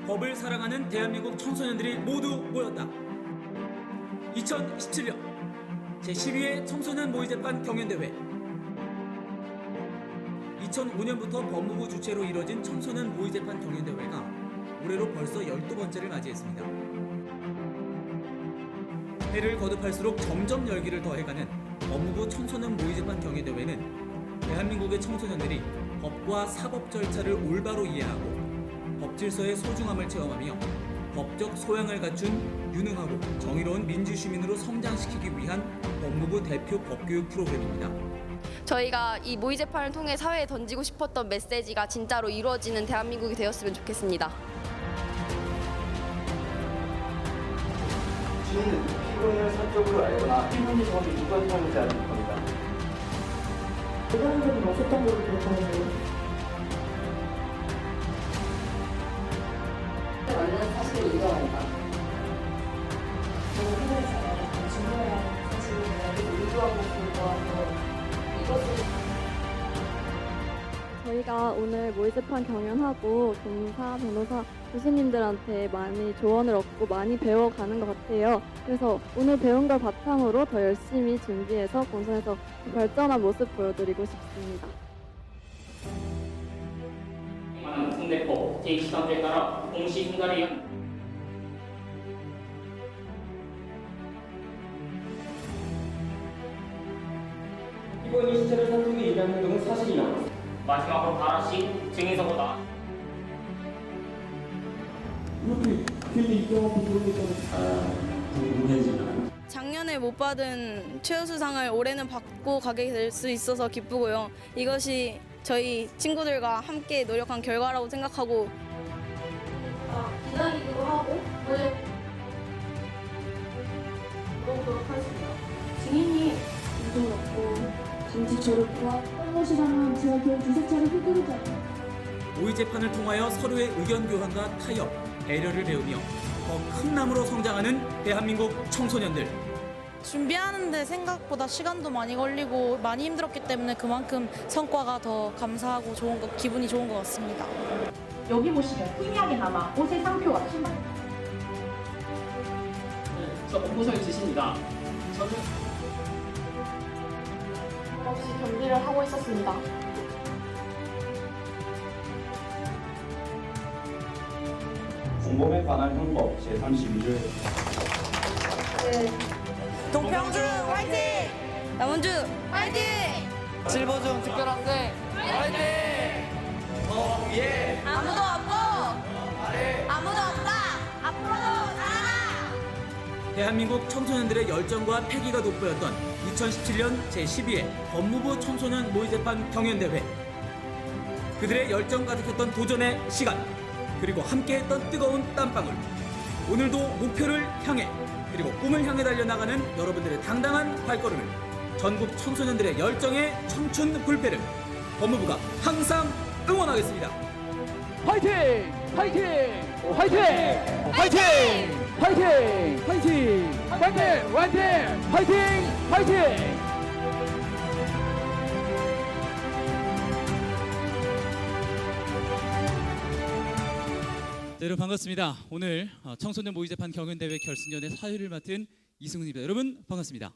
법을 사랑하는 대한민국 청소년들이 모두 모였다. 2017년 제12회 청소년 모의재판 경연대회. 2005년부터 법무부 주최로 이뤄진 청소년 모의재판 경연대회가 올해로 벌써 12번째를 맞이했습니다. 해를 거듭할수록 점점 열기를 더해가는 법무부 청소년 모의재판 경연대회는 대한민국의 청소년들이 법과 사법 절차를 올바로 이해하고 법 질서의 소중함을 체험하며 법적 소양을 갖춘 유능하고 정의로운 민주시민으로 성장시키기 위한 법무부 대표 법교육 프로그램입니다. 저희가 이 모의재판을 통해 사회에 던지고 싶었던 메시지가 진짜로 이루어지는 대한민국이 되었으면 좋겠습니다. 주인은 피고인을 사적으로 알거나 피고인이 정확히 누가 사는지 아는 겁니다. 대단한 적은 없었던 걸로 기억하는데요. 맞는 사실을 인정한다. 저는 피고인에서 증거해야 하는 사실을 내가 의도하고 있는 거라서 이것을 저희가 오늘 모의재판 경연하고 검사, 변호사, 교수님들한테 많이 조언을 얻고 많이 배워가는 것 같아요. 그래서 오늘 배운 걸 바탕으로 더 열심히 준비해서 본선에서 발전한 모습 보여드리고 싶습니다. 국내법 제23조에 따라 공시 승가에 의한 피고인이 시체를 산속에 일하는 등은 사실이나 마지막으로 하나씩 증인서보다 이렇게 괜히 입장하고 그러니까 궁금해지나. 작년에 못 받은 최우수상을 올해는 받고 가게 될 수 있어서 기쁘고요. 이것이 저희 친구들과 함께 노력한 결과라고 생각하고 기다리기도 하고 물어보도록 하겠습니다. 증인이 인정 넣고 단지 저를 구한 것이라면 제가 그 두세 차례 휘두르지 않아요. 모의재판을 통하여 서로의 의견 교환과 타협, 배려를 배우며 더 큰 나무로 성장하는 대한민국 청소년들. 준비하는데 생각보다 시간도 많이 걸리고 많이 힘들었기 때문에 그만큼 성과가 더 감사하고 기분이 좋은 것 같습니다. 여기 보시면 희미하게 남아 옷의 상표와 신발 저 공보서에 주십니다. 저는 없이 경기를 하고 있었습니다. 공범에 관한 형법 제32조에 동평주 화이팅! 남원주 화이팅! 실버중 특별학생 아무도 없고 아무도 없다. 앞으로도 살아라. 대한민국 청소년들의 열정과 패기가 돋보였던 2017년 제12회 법무부 청소년 모의재판 경연대회. 그들의 열정 가득했던 도전의 시간, 그리고 함께했던 뜨거운 땀방울. 오늘도 목표를 향해, 그리고 꿈을 향해 달려나가는 여러분들의 당당한 발걸음을, 전국 청소년들의 열정의 청춘 불패를 법무부가 항상 응원하겠습니다. 화이팅! 화이팅! 화이팅! 화이팅! 화이팅! 화이팅! 화이팅! 화이팅! 화이팅! 화이팅! 네, 여러분 반갑습니다. 오늘 청소년 모의재판 경연대회 결승전의 사회를 맡은 이승훈입니다. 여러분 반갑습니다.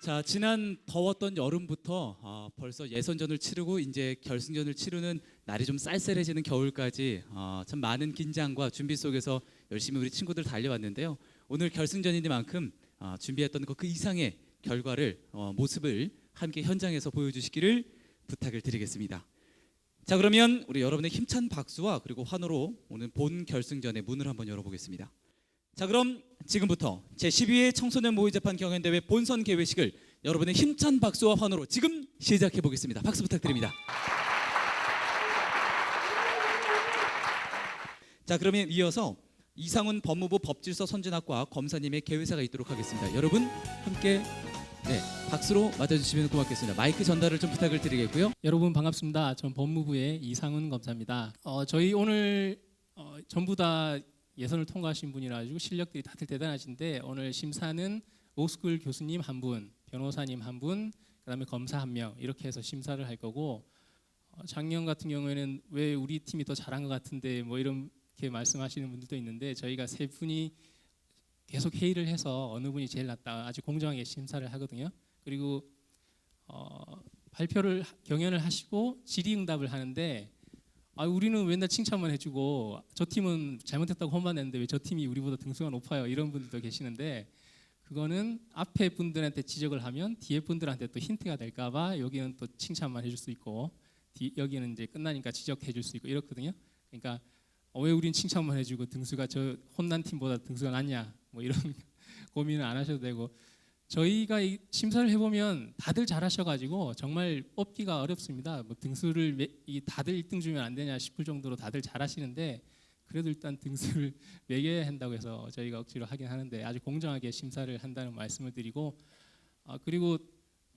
자, 지난 더웠던 여름부터 벌써 예선전을 치르고 이제 결승전을 치르는 날이 좀 쌀쌀해지는 겨울까지 참 많은 긴장과 준비 속에서 열심히 우리 친구들 달려왔는데요. 오늘 결승전이니만큼 준비했던 그 이상의 결과를 모습을 함께 현장에서 보여주시기를 부탁을 드리겠습니다. 자, 그러면 우리 여러분의 힘찬 박수와 그리고 환호로 오늘 본 결승전의 문을 한번 열어보겠습니다. 자, 그럼 지금부터 제12회 청소년 모의재판 경연대회 본선 개회식을 여러분의 힘찬 박수와 환호로 지금 시작해 보겠습니다. 박수 부탁드립니다. 자, 그러면 이어서 이상훈 법무부 법질서 선진학과 검사님의 개회사가 있도록 하겠습니다. 여러분 함께 박수로 맞아주시면 고맙겠습니다. 마이크 전달을 좀 부탁을 드리겠고요. 여러분 반갑습니다. 전 법무부의 이상훈 검사입니다. 저희 오늘 전부 다 예선을 통과하신 분이라 가지고 실력들이 다들 대단하신데 오늘 심사는 로스쿨 교수님 한 분, 변호사님 한 분, 그다음에 검사 한 명 이렇게 해서 심사를 할 거고 작년 같은 경우에는 왜 우리 팀이 더 잘한 것 같은데 뭐 이렇게 말씀하시는 분들도 있는데 저희가 세 분이 계속 회의를 해서 어느 분이 제일 낫다 아주 공정하게 심사를 하거든요. 그리고 경연을 하시고 질의응답을 하는데 우리는 맨날 칭찬만 해주고 저 팀은 잘못했다고 혼만 냈는데 왜 저 팀이 우리보다 등수가 높아요 이런 분들도 계시는데 그거는 앞에 분들한테 지적을 하면 뒤에 분들한테 또 힌트가 될까봐 여기는 또 칭찬만 해줄 수 있고 여기는 이제 끝나니까 지적해줄 수 있고 이렇거든요. 그러니까 왜 우린 칭찬만 해주고 등수가 저 혼난 팀보다 등수가 낮냐 뭐 이런 고민을 안 하셔도 되고 저희가 이 심사를 해보면 다들 잘하셔가지고 정말 뽑기가 어렵습니다. 뭐 등수를 다들 1등 주면 안 되냐 싶을 정도로 다들 잘하시는데 그래도 일단 등수를 매겨야 한다고 해서 저희가 억지로 하긴 하는데 아주 공정하게 심사를 한다는 말씀을 드리고 그리고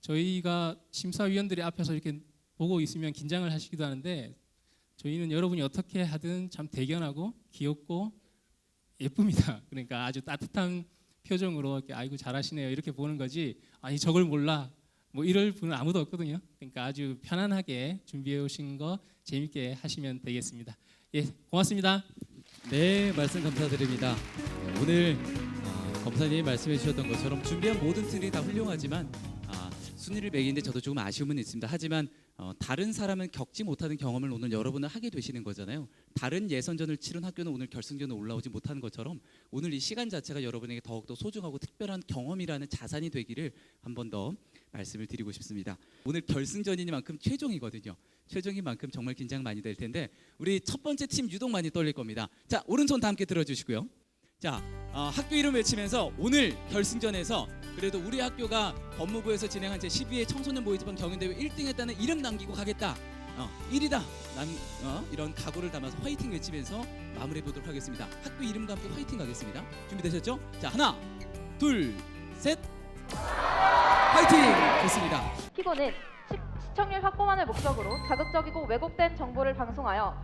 저희가 심사위원들이 앞에서 이렇게 보고 있으면 긴장을 하시기도 하는데 저희는 여러분이 어떻게 하든 참 대견하고 귀엽고 예쁩니다. 그러니까 아주 따뜻한 표정으로 이렇게 아이고 잘하시네요 이렇게 보는 거지 아니 저걸 몰라 뭐 이럴 분은 아무도 없거든요. 그러니까 아주 편안하게 준비해 오신 거 재밌게 하시면 되겠습니다. 예, 고맙습니다. 네, 말씀 감사드립니다. 오늘 검사님이 말씀해 주셨던 것처럼 준비한 모든 틀이 다 훌륭하지만 순위를 매기는데 저도 조금 아쉬움은 있습니다. 하지만 다른 사람은 겪지 못하는 경험을 오늘 여러분은 하게 되시는 거잖아요. 다른 예선전을 치른 학교는 오늘 결승전에 올라오지 못하는 것처럼 오늘 이 시간 자체가 여러분에게 더욱더 소중하고 특별한 경험이라는 자산이 되기를 한 번 더 말씀을 드리고 싶습니다. 오늘 결승전이니만큼 최종이거든요. 최종인 만큼 정말 긴장 많이 될 텐데 우리 첫 번째 팀 유독 많이 떨릴 겁니다. 자, 오른손 다 함께 들어주시고요. 자, 학교 이름 외치면서 오늘 결승전에서 그래도 우리 학교가 법무부에서 진행한 제12회 청소년 모의집단 경연대회 1등 했다는 이름 남기고 가겠다. 1위다. 이런 각오를 담아서 화이팅 외치면서 마무리해 보도록 하겠습니다. 학교 이름과 함께 화이팅 가겠습니다. 준비되셨죠? 자, 하나, 둘, 셋. 화이팅! 좋습니다. 피고는 시청률 확보만을 목적으로 자극적이고 왜곡된 정보를 방송하여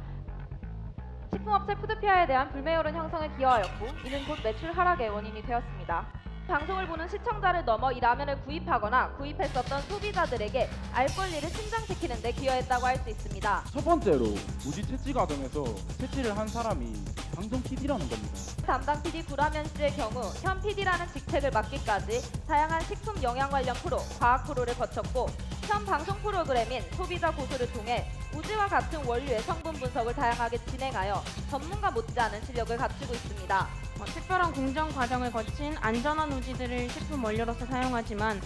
식품업체 푸드피아에 대한 불매 여론 형성에 기여하였고 이는 곧 매출 하락의 원인이 되었습니다. 방송을 보는 시청자를 넘어 이 라면을 구입하거나 구입했었던 소비자들에게 알 권리를 신장시키는 데 기여했다고 할 수 있습니다. 첫 번째로 우지 채취 과정에서 채취를 한 사람이 방송 PD라는 겁니다. 담당 PD 구라면 씨의 경우 현 PD라는 직책을 맡기까지 다양한 식품 영양 관련 프로, 과학 프로를 거쳤고 현 방송 프로그램인 소비자 고수를 통해 우지와 같은 원료의 성분 분석을 다양하게 진행하여 전문가 못지않은 실력을 갖추고 있습니다. 특별한 공정 과정을 거친 안전한 우지들을 식품 원료로서 사용하지만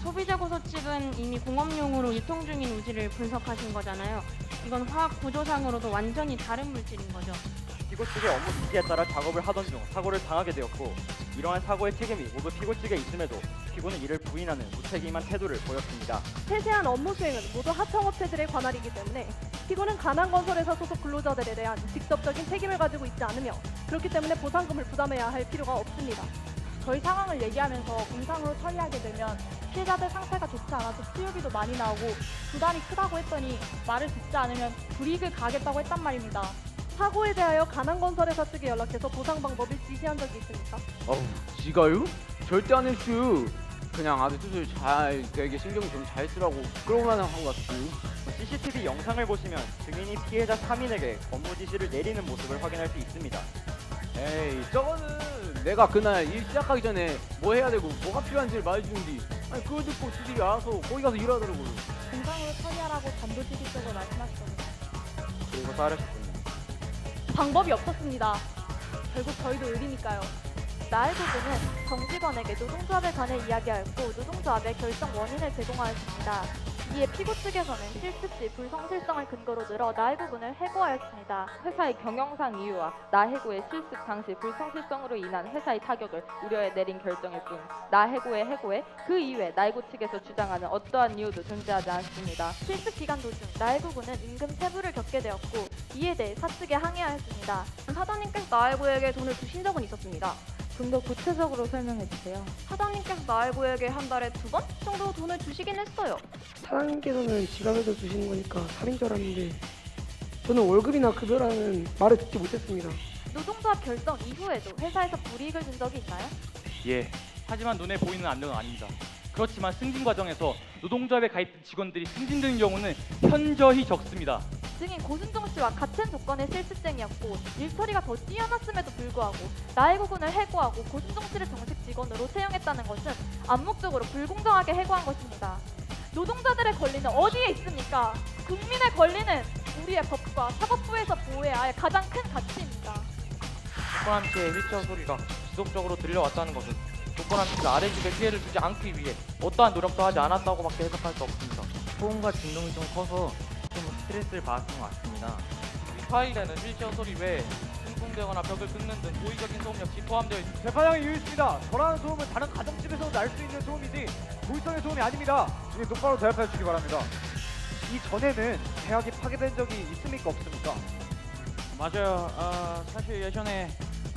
소비자 고소 측은 이미 공업용으로 유통 중인 우지를 분석하신 거잖아요. 이건 화학 구조상으로도 완전히 다른 물질인 거죠. 피고 측의 업무 지시에 따라 작업을 하던 중 사고를 당하게 되었고 이러한 사고의 책임이 모두 피고 측에 있음에도 피고는 이를 부인하는 무책임한 태도를 보였습니다. 세세한 업무 수행은 모두 하청업체들의 관할이기 때문에 피고는 가난건설회사 소속 근로자들에 대한 직접적인 책임을 가지고 있지 않으며 그렇기 때문에 보상금을 부담해야 할 필요가 없습니다. 저희 상황을 얘기하면서 공상으로 처리하게 되면 피해자들 상태가 좋지 않아서 수유비도 많이 나오고 부담이 크다고 했더니 말을 듣지 않으면 불이익을 가하겠다고 했단 말입니다. 사고에 대하여 가난건설회사 측에 연락해서 보상 방법을 지시한 적이 있습니까? 지가요? 절대 안 했슈. 그냥 아주 수술 잘 되게 신경 좀 잘 쓰라고 그러고만 하고 갔슈. CCTV 영상을 보시면 증인이 피해자 3인에게 업무 지시를 내리는 모습을 확인할 수 있습니다. 에이, 저거는 내가 그날 일 시작하기 전에 뭐 해야 되고 뭐가 필요한지를 말해주는 뒤 아니 그거 듣고 지들이 알아서 거기 가서 일하더라고요. 공상으로 처리하라고 단도직입적으로 말씀하시더군요. 그리고 따르셨군요. 방법이 없었습니다. 결국 저희도 의리니까요. 나의 부분은 정직원에게 노동조합에 관해 이야기하였고 노동조합의 결정 원인을 제공하였습니다. 이에 피고 측에서는 실습 시 불성실성을 근거로 들어 나의 부분을 해고하였습니다. 회사의 경영상 이유와 나해고의 실습 당시 불성실성으로 인한 회사의 타격을 우려해 내린 결정일 뿐 나해고의 해고에 그 이외 나해고 측에서 주장하는 어떠한 이유도 존재하지 않습니다. 실습 기간 도중 나해고군은 임금 체불을 겪게 되었고 이에 대해 사측에 항의하였습니다. 사장님께서 나해고에게 돈을 주신 적은 있었습니다. 좀 더 구체적으로 설명해 주세요. 사장님께서 나해고에게 한 달에 2번 정도 돈을 주시긴 했어요. 사장님께서는 지갑에서 주시는 거니까 살인 줄 알았는데 저는 월급이나 급여라는 말을 듣지 못했습니다. 노동조합 결정 이후에도 회사에서 불이익을 준 적이 있나요? 예. 하지만 눈에 보이는 안전은 아닙니다. 그렇지만 승진 과정에서 노동조합에 가입된 직원들이 승진되는 경우는 현저히 적습니다. 증인 고순종 씨와 같은 조건의 실습생이었고 일처리가 더 뛰어났음에도 불구하고 나의 구분을 해고하고 고순종 씨를 정식 직원으로 채용했다는 것은 암묵적으로 불공정하게 해고한 것입니다. 노동자들의 권리는 어디에 있습니까? 국민의 권리는 우리의 법과 사법부에서 보호해야 할 가장 큰 가치입니다. 조건함씨의 휠체어 소리가 지속적으로 들려왔다는 것은 조건함씨가 아래 집에 피해를 주지 않기 위해 어떠한 노력도 하지 않았다고밖에 해석할 수 없습니다. 소음과 진동이 좀 커서 좀 스트레스를 받았던 것 같습니다. 이 파일에는 휠체어 소리 외에 쿵쿵대거나 벽을 긁는 등 고의적인 소음 역시 포함되어 있습니다. 재판장이 유의했습니다. 저라는 소음은 다른 가정집에서 날 수 있는 소음이지 고의성의 소음이 아닙니다. 이제 똑바로 대답해 주시기 바랍니다. 이전에는 계약이 파기된 적이 있습니까 없습니까? 맞아요. 사실 예전에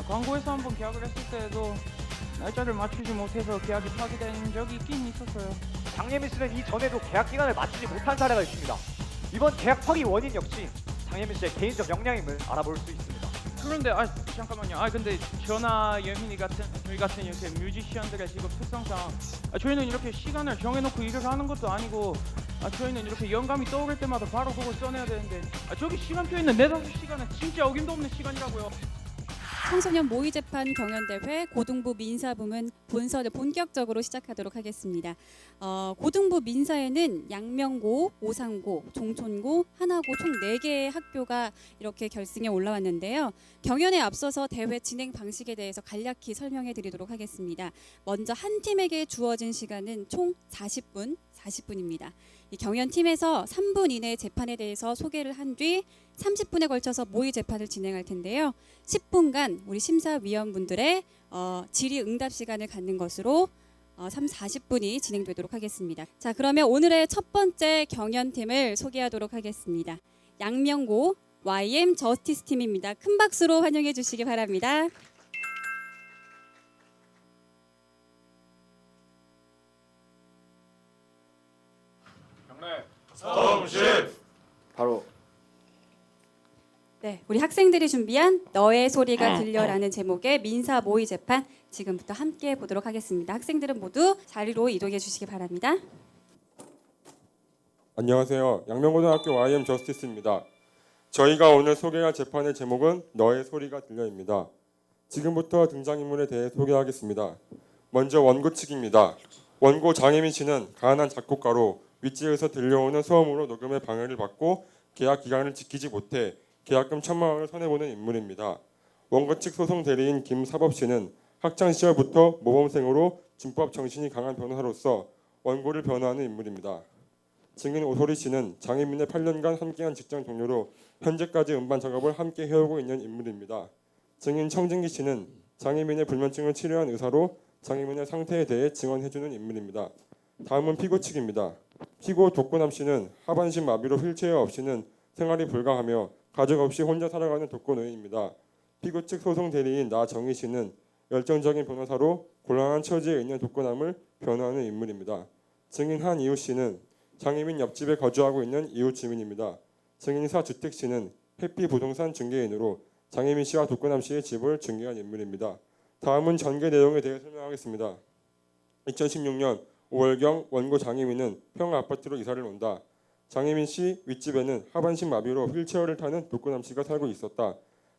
광고에서 한번 계약을 했을 때에도 날짜를 맞추지 못해서 계약이 파기된 적이 있긴 있었어요. 장예민 씨는 이전에도 계약 기간을 맞추지 못한 사례가 있습니다. 이번 계약 파기 원인 역시 장예민 씨의 개인적 역량임을 알아볼 수 있습니다. 그런데 잠깐만요. 근데 저나 예민이 같은 저희 같은 이렇게 뮤지션들의 직업 특성상 저희는 이렇게 시간을 정해놓고 일을 하는 것도 아니고 저희는 이렇게 영감이 떠오를 때마다 바로 그걸 써내야 되는데 저기 시간표 있는 4-5시간은 진짜 어김도 없는 시간이라고요. 청소년 모의재판 경연대회 고등부 민사부문 본선을 본격적으로 시작하도록 하겠습니다. 고등부 민사에는 양명고, 오상고, 종촌고, 하나고 총 4개의 학교가 이렇게 결승에 올라왔는데요. 경연에 앞서서 대회 진행 방식에 대해서 간략히 설명해 드리도록 하겠습니다. 먼저 한 팀에게 주어진 시간은 총 40분입니다. 이 경연팀에서 3분 이내 재판에 대해서 소개를 한 뒤 30분에 걸쳐서 모의 재판을 진행할 텐데요. 10분간 우리 심사위원분들의 질의응답 시간을 갖는 것으로 40분이 진행되도록 하겠습니다. 자, 그러면 오늘의 첫 번째 경연팀을 소개하도록 하겠습니다. 양명고 YM 저스티스 팀입니다. 큰 박수로 환영해 주시기 바랍니다. 바로 네, 우리 학생들이 준비한 너의 소리가 들려라는 제목의 민사 모의 재판 지금부터 함께 보도록 하겠습니다. 학생들은 모두 자리로 이동해 주시기 바랍니다. 안녕하세요. 양명고등학교 YM 저스티스입니다. 저희가 오늘 소개할 재판의 제목은 너의 소리가 들려입니다. 지금부터 등장인물에 대해 소개하겠습니다. 먼저 원고 측입니다. 원고 장혜민 씨는 가난한 작곡가로 윗지에서 들려오는 소음으로 녹음의 방해를 받고 계약 기간을 지키지 못해 계약금 1,000만 원을 손해보는 인물입니다. 원고 측 소송 대리인 김사법 씨는 학창 시절부터 모범생으로 준법 정신이 강한 변호사로서 원고를 변호하는 인물입니다. 증인 오소리 씨는 장혜민의 8년간 함께한 직장 동료로 현재까지 음반 작업을 함께 해오고 있는 인물입니다. 증인 청진기 씨는 장혜민의 불면증을 치료한 의사로 장혜민의 상태에 대해 증언해주는 인물입니다. 다음은 피고 측입니다. 피고 독고남 씨는 하반신 마비로 휠체어 없이는 생활이 불가하며 가족 없이 혼자 살아가는 독거노인입니다. 피고 측 소송 대리인 나정희 씨는 열정적인 변호사로 곤란한 처지에 있는 독거남을 변호하는 인물입니다. 증인 한이우 씨는 장혜민 옆집에 거주하고 있는 이웃 주민입니다. 증인 사주택 씨는 해피 부동산 중개인으로 장혜민 씨와 독거남 씨의 집을 중개한 인물입니다. 다음은 전개 내용에 대해 설명하겠습니다. 2016년 5월경 원고 장혜민은 평화 아파트로 이사를 온다. 장혜민 씨 윗집에는 하반신 마비로 휠체어를 타는 독거남 씨가 살고 있었다.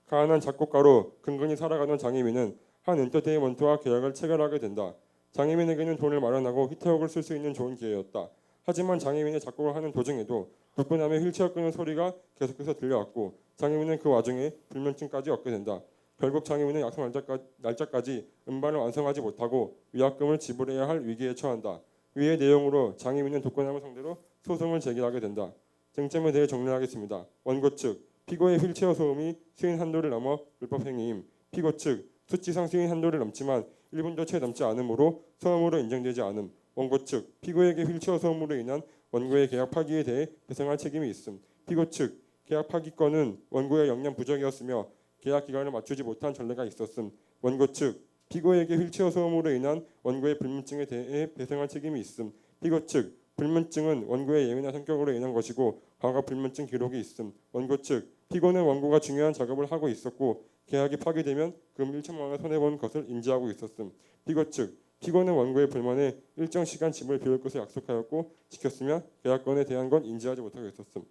가난한 작곡가로 근근히 살아가던 장혜민은 한 엔터테인먼트와 계약을 체결하게 된다. 장혜민에게는 돈을 마련하고 히트곡을 쓸 수 있는 좋은 기회였다. 하지만 장혜민의 작곡을 하는 도중에도 독거남의 휠체어 끄는 소리가 계속해서 들려왔고 장혜민은 그 와중에 불면증까지 얻게 된다. 결국 장혜민은 약속 날짜까지 음반을 완성하지 못하고 위약금을 지불해야 할 위기에 처한다. 위의 내용으로 장혜민은 독거남을 상대로 소송을 제기하게 된다. 쟁점에 대해 정리하겠습니다. 원고 측, 피고의 휠체어 소음이 승인 한도를 넘어 불법 행위임. 피고 측, 수치상 승인 한도를 넘지만 1분도 채 넘지 않으므로 소음으로 인정되지 않음. 원고 측, 피고에게 휠체어 소음으로 인한 원고의 계약 파기에 대해 배상할 책임이 있음. 피고 측, 계약 파기권은 원고의 역량 부족이었으며 계약 기간을 맞추지 못한 전례가 있었음. 원고 측, 피고에게 휠체어 소음으로 인한 원고의 불면증에 대해 배상할 책임이 있음. 피고 측, 불면증은 원고의 예민한 성격으로 인한 것이고 과거 불면증 기록이 있음. 원고 측, 피고는 원고가 중요한 작업을 하고 있었고 계약이 파기되면 금 1,000만 원을 손해본 것을 인지하고 있었음. 피고 측, 피고는 원고의 불만에 일정 시간 집을 비울 것을 약속하였고 지켰으며 계약건에 대한 건 인지하지 못하고 있었음.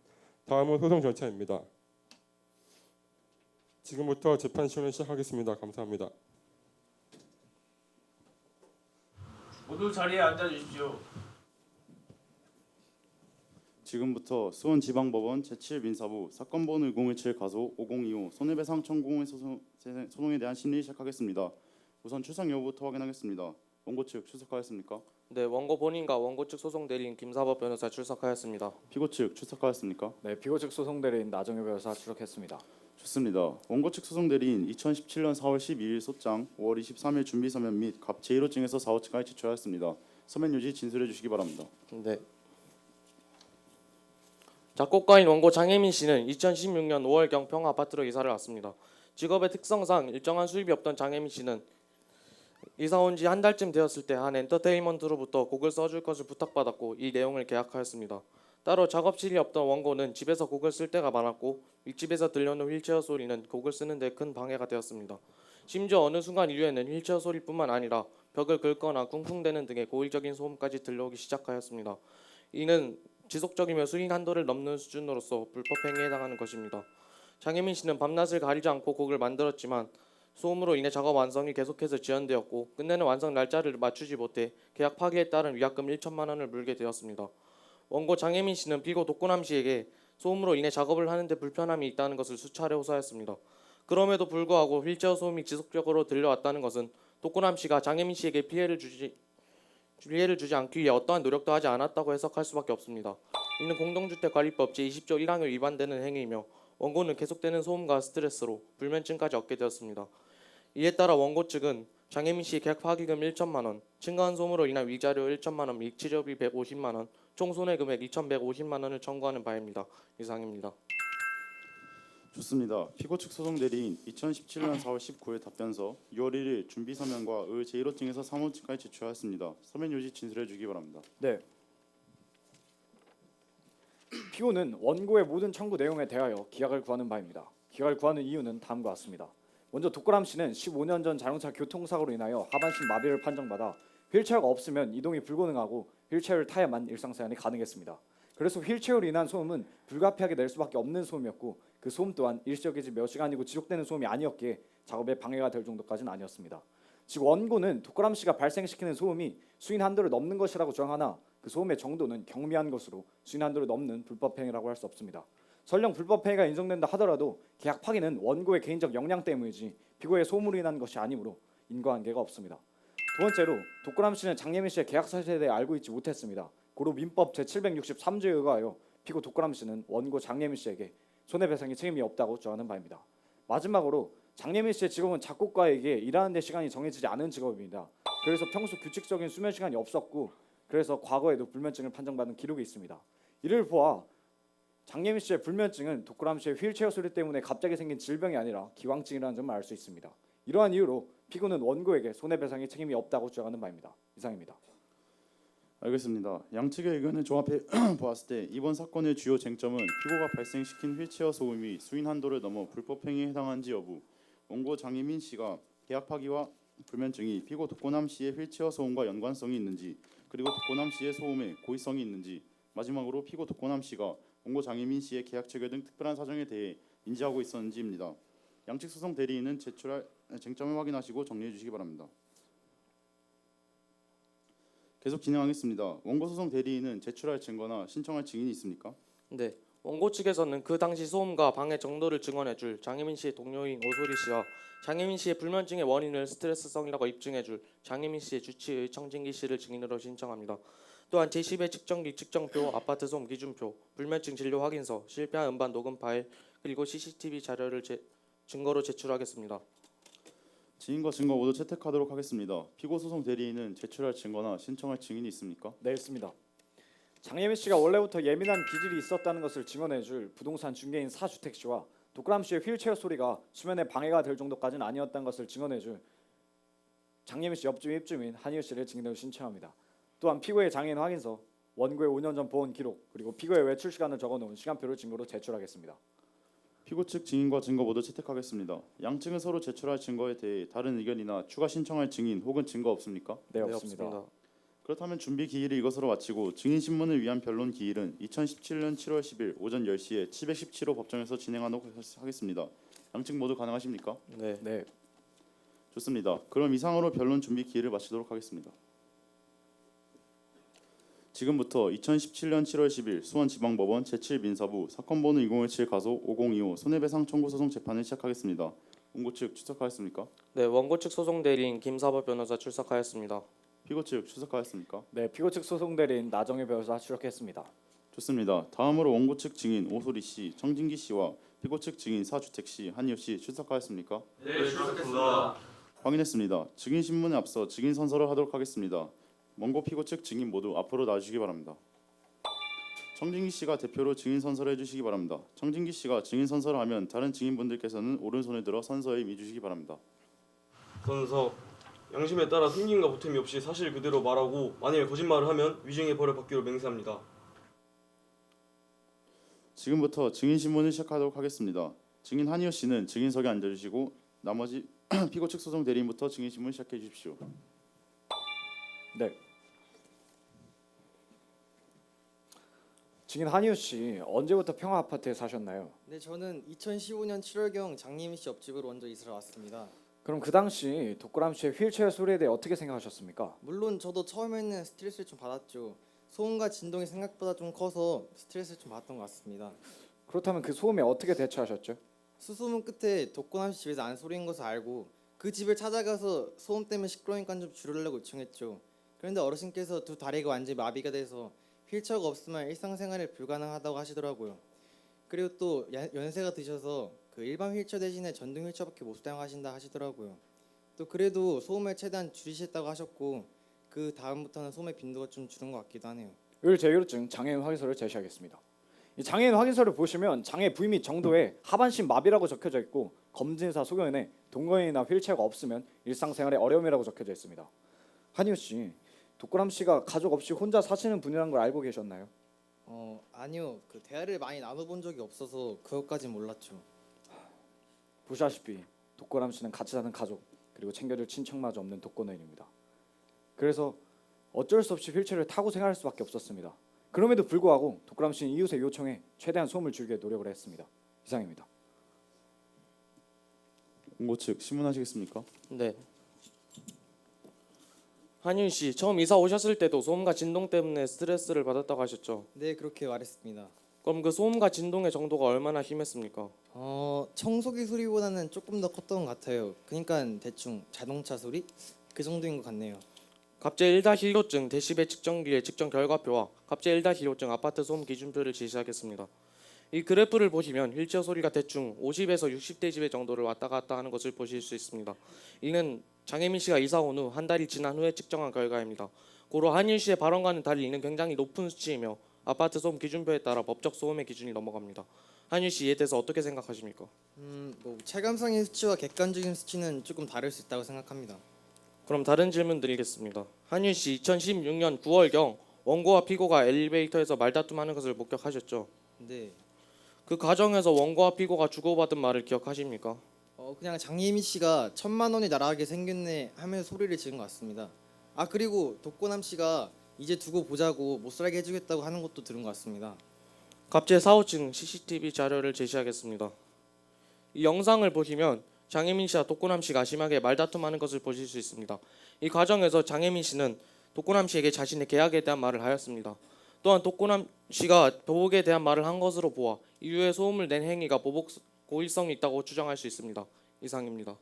다음은 소송 절차입니다. 지금부터 재판 시효를 시작하겠습니다. 감사합니다. 모두 자리에 앉아 주십시오. 지금부터 수원지방법원 제7민사부 사건 번호 1017 가소 5025 손해배상 청구의 소송에 대한 심리 시작하겠습니다. 우선 출석 여부부터 확인하겠습니다. 원고 측 출석하였습니까? 네, 원고 본인과 원고 측 소송 대리인 김사법 변호사 출석하였습니다. 피고 측 출석하였습니까? 네, 피고 측 소송 대리인 나정효 변호사 출석했습니다. 좋습니다. 원고 측 소송 대리인 2017년 4월 12일 소장, 5월 23일 준비 서면 및 갑 제1호증에서 4호증까지 제출하였습니다. 서면 유지 진술해 주시기 바랍니다. 네. 작곡가인 원고 장혜민 씨는 2016년 5월경 평화 아파트로 이사를 왔습니다. 직업의 특성상 일정한 수입이 없던 장혜민 씨는 이사 온 지 한 달쯤 되었을 때 한 엔터테인먼트로부터 곡을 써줄 것을 부탁받았고 이 내용을 계약하였습니다. 따로 작업실이 없던 원고는 집에서 곡을 쓸 때가 많았고 윗집에서 들려오는 휠체어 소리는 곡을 쓰는 데 큰 방해가 되었습니다. 심지어 어느 순간 이후에는 휠체어 소리뿐만 아니라 벽을 긁거나 쿵쿵대는 등의 고의적인 소음까지 들려오기 시작하였습니다. 이는 지속적이며 수익 한도를 넘는 수준으로서 불법 행위에 해당하는 것입니다. 장혜민 씨는 밤낮을 가리지 않고 곡을 만들었지만 소음으로 인해 작업 완성이 계속해서 지연되었고 끝내는 완성 날짜를 맞추지 못해 계약 파기에 따른 위약금 1천만 원을 물게 되었습니다. 원고 장혜민 씨는 피고 독고남 씨에게 소음으로 인해 작업을 하는데 불편함이 있다는 것을 수차례 호소하였습니다. 그럼에도 불구하고 휠체어 소음이 지속적으로 들려왔다는 것은 독고남 씨가 장혜민 씨에게 피해를 주지 않기 위해 어떠한 노력도 하지 않았다고 해석할 수밖에 없습니다. 이는 공동주택관리법 제20조 1항에 위반되는 행위이며 원고는 계속되는 소음과 스트레스로 불면증까지 얻게 되었습니다. 이에 따라 원고 측은 장혜민 씨의 계약 파기금 1천만 원, 증가한 소음으로 인한 위자료 1천만 원 및 치료비 150만 원, 총 손해금액 2,150만 원을 청구하는 바입니다. 이상입니다. 좋습니다. 피고 측 소송 대리인 2017년 4월 19일 답변서, 6월 1일 준비 서면과 의 제1호증에서 3호증까지 제출하였습니다. 서면 유지 진술해 주기 바랍니다. 네. 피고는 원고의 모든 청구 내용에 대하여 기각을 구하는 바입니다. 기각을 구하는 이유는 다음과 같습니다. 먼저 독고람 씨는 15년 전 자동차 교통사고로 인하여 하반신 마비를 판정받아 휠체어가 없으면 이동이 불가능하고 휠체어를 타야만 일상생활이 가능했습니다. 그래서 휠체어로 인한 소음은 불가피하게 낼 수밖에 없는 소음이었고 그 소음 또한 일시적이지 몇 시간이고 지속되는 소음이 아니었기에 작업에 방해가 될 정도까지는 아니었습니다. 즉 원고는 독고람 씨가 발생시키는 소음이 수인 한도를 넘는 것이라고 주장하나 그 소음의 정도는 경미한 것으로 수인 한도를 넘는 불법 행위라고 할 수 없습니다. 설령 불법 행위가 인정된다 하더라도 계약 파기는 원고의 개인적 역량 때문이지 피고의 소음으로 인한 것이 아니므로 인과관계가 없습니다. 두 번째로 독고람 씨는 장혜민 씨의 계약 사실에 대해 알고 있지 못했습니다. 고로 민법 제763조에 의하여 피고 독고람 씨는 원고 장혜민 씨에게 손해배상의 책임이 없다고 주장하는 바입니다. 마지막으로 장혜민 씨의 직업은 작곡가에게 일하는 데 시간이 정해지지 않은 직업입니다. 그래서 평소 규칙적인 수면 시간이 없었고 그래서 과거에도 불면증을 판정받은 기록이 있습니다. 이를 보아 장혜민 씨의 불면증은 독고람 씨의 휠체어 소리 때문에 갑자기 생긴 질병이 아니라 기왕증이라는 점을 알 수 있습니다. 이러한 이유로 피고는 원고에게 손해배상의 책임이 없다고 주장하는 바입니다. 이상입니다. 알겠습니다. 양측의 의견을 조합해 보았을 때 이번 사건의 주요 쟁점은 피고가 발생시킨 휠체어 소음이 수인 한도를 넘어 불법 행위에 해당하는지 여부, 원고 장혜민 씨가 계약 파기와 불면증이 피고 독고남 씨의 휠체어 소음과 연관성이 있는지, 그리고 독고남 씨의 소음에 고의성이 있는지, 마지막으로 피고 독고남 씨가 원고 장혜민 씨의 계약 체결 등 특별한 사정에 대해 인지하고 있었는지입니다. 양측 소송 대리인은 제출할 쟁점을 확인하시고 정리해 주시기 바랍니다. 계속 진행하겠습니다. 원고 소송 대리인은 제출할 증거나 신청할 증인이 있습니까? 네. 원고 측에서는 그 당시 소음과 방해 정도를 증언해줄 장혜민 씨의 동료인 오소리 씨와 장혜민 씨의 불면증의 원인을 스트레스성이라고 입증해줄 장혜민 씨의 주치의 청진기 씨를 증인으로 신청합니다. 또한 제10회 측정기 측정표, 아파트 소음 기준표, 불면증 진료 확인서, 실패한 음반 녹음 파일, 그리고 CCTV 자료를 증거로 제출하겠습니다. 지인과 증거 모두 채택하도록 하겠습니다. 피고 소송 대리인은 제출할 증거나 신청할 증인이 있습니까? 네, 있습니다. 장혜민 씨가 원래부터 예민한 기질이 있었다는 것을 증언해줄 부동산 중개인 사주택 씨와 독고람 씨의 휠체어 소리가 수면에 방해가 될 정도까지는 아니었다는 것을 증언해줄 장혜민 씨 옆집 입주민 한희우 씨를 증인으로 신청합니다. 또한 피고의 장애인 확인서, 원고의 5년 전 보험 기록, 그리고 피고의 외출 시간을 적어놓은 시간표를 증거로 제출하겠습니다. 피고 측 증인과 증거 모두 채택하겠습니다. 양측은 서로 제출할 증거에 대해 다른 의견이나 추가 신청할 증인 혹은 증거 없습니까? 네, 없습니다. 그렇다면 준비 기일을 이것으로 마치고 증인 신문을 위한 변론 기일은 2017년 7월 10일 오전 10시에 717호 법정에서 진행하도록 하겠습니다. 양측 모두 가능하십니까? 네. 네. 좋습니다. 그럼 이상으로 변론 준비 기일을 마치도록 하겠습니다. 지금부터 2017년 7월 10일 수원지방법원 제7민사부 사건 번호 2017 가소 5025 손해배상 청구 소송 재판을 시작하겠습니다. 원고 측 출석하였습니까? 네, 원고 측 소송 대리인 김사법 변호사 출석하였습니다. 피고 측 출석하였습니까? 네, 피고 측 소송 대리인 나정일 변호사 출석했습니다. 좋습니다. 다음으로 원고 측 증인 오소리 씨, 정진기 씨와 피고 측 증인 사주택 씨, 한희우 씨 출석하였습니까? 네, 출석했습니다. 확인했습니다. 증인 신문에 앞서 증인 선서를 하도록 하겠습니다. 원고 피고 측 증인 모두 앞으로 나와주시기 바랍니다. 정진기 씨가 대표로 증인 선서를 해주시기 바랍니다. 정진기 씨가 증인 선서를 하면 다른 증인분들께서는 오른손을 들어 선서에 임해주시기 바랍니다. 선서, 양심에 따라 숨김과 보탬이 없이 사실 그대로 말하고 만일 거짓말을 하면 위증의 벌을 받기로 맹세합니다. 지금부터 증인 신문을 시작하도록 하겠습니다. 증인 한희우 씨는 증인석에 앉아주시고 나머지 피고 측 소송 대리인부터 증인 신문 시작해 주십시오. 네. 증인 한희우 씨, 언제부터 평화 아파트에 사셨나요? 네, 저는 2015년 7월경 장예민 씨 옆집으로 먼저 이사를 왔습니다. 그럼 그 당시 독고람 씨의 휠체어 소리에 대해 어떻게 생각하셨습니까? 물론 저도 처음에는 스트레스를 좀 받았죠. 소음과 진동이 생각보다 좀 커서 스트레스를 좀 받았던 것 같습니다. 그렇다면 그 소음에 어떻게 대처하셨죠? 수소문 끝에 독고남 씨 집에서 안 소리인 것을 알고 그 집을 찾아가서 소음 때문에 시끄러우니까 좀 줄이려고 요청했죠. 그런데 어르신께서 두 다리가 완전히 마비가 돼서 휠체어가 없으면 일상생활이 불가능하다고 하시더라고요. 그리고 또 연세가 드셔서 그 일반 휠체어 대신에 전동 휠체어밖에 못 사용하신다 하시더라고요. 또 그래도 소음을 최대한 줄이셨다고 하셨고 그 다음부터는 소음의 빈도가 좀 줄은 것 같기도 하네요. 의료제휴증 장애인 확인서를 제시하겠습니다. 이 장애인 확인서를 보시면 장애 부위 및 정도에 하반신 마비라고 적혀져 있고 검진사 소견에 동거인이나 휠체어가 없으면 일상생활에 어려움이라고 적혀져 있습니다. 한희우 씨, 독고람 씨가 가족 없이 혼자 사시는 분이라는 걸 알고 계셨나요? 아니요. 그 대화를 많이 나눠본 적이 없어서 그것까진 몰랐죠. 보시다시피 독고람 씨는 같이 사는 가족 그리고 챙겨줄 친척마저 없는 독거노인입니다. 그래서 어쩔 수 없이 휠체어를 타고 생활할 수밖에 없었습니다. 그럼에도 불구하고 독고람 씨는 이웃의 요청에 최대한 소음을 줄이게 노력을 했습니다. 이상입니다. 원고 측 신문하시겠습니까? 네. 한윤 씨, 처음 이사 오셨을 때도 소음과 진동 때문에 스트레스를 받았다고 하셨죠? 네, 그렇게 말했습니다. 그럼 그 소음과 진동의 정도가 얼마나 심했습니까? 청소기 소리보다는 조금 더 컸던 것 같아요. 그러니까 대충 자동차 소리? 그 정도인 것 같네요. 갑제 1-1호증 데시벨 측정기의 측정 결과표와 갑제 1-1호증 아파트 소음 기준표를 제시하겠습니다. 이 그래프를 보시면 휠체어 소리가 대충 50에서 60데시벨 정도를 왔다 갔다 하는 것을 보실 수 있습니다. 이는 장혜민 씨가 이사 온 후 한 달이 지난 후에 측정한 결과입니다. 고로 한윤 씨의 발언과는 달리 이는 굉장히 높은 수치이며 아파트 소음 기준표에 따라 법적 소음의 기준이 넘어갑니다. 한윤 씨 이에 대해서 어떻게 생각하십니까? 뭐 체감상의 수치와 객관적인 수치는 조금 다를 수 있다고 생각합니다. 그럼 다른 질문 드리겠습니다. 한윤 씨 2016년 9월경 원고와 피고가 엘리베이터에서 말다툼하는 것을 목격하셨죠? 네. 그 과정에서 원고와 피고가 주고받은 말을 기억하십니까? 그냥 장예민 씨가 1,000만 원이 날아가게 생겼네 하면서 소리를 지른 것 같습니다. 그리고 독고남 씨가 이제 두고 보자고 못 살게 해주겠다고 하는 것도 들은 것 같습니다. 갑제 4호증 CCTV 자료를 제시하겠습니다. 이 영상을 보시면 장혜민 씨와 독고남 씨가 심하게 말다툼하는 것을 보실 수 있습니다. 이 과정에서 장혜민 씨는 독고남 씨에게 자신의 계약에 대한 말을 하였습니다. 또한 독고남 씨가 보복에 대한 말을 한 것으로 보아 이후에 소음을 낸 행위가 보복 고의성이 있다고 추정할 수 있습니다. 이상입니다.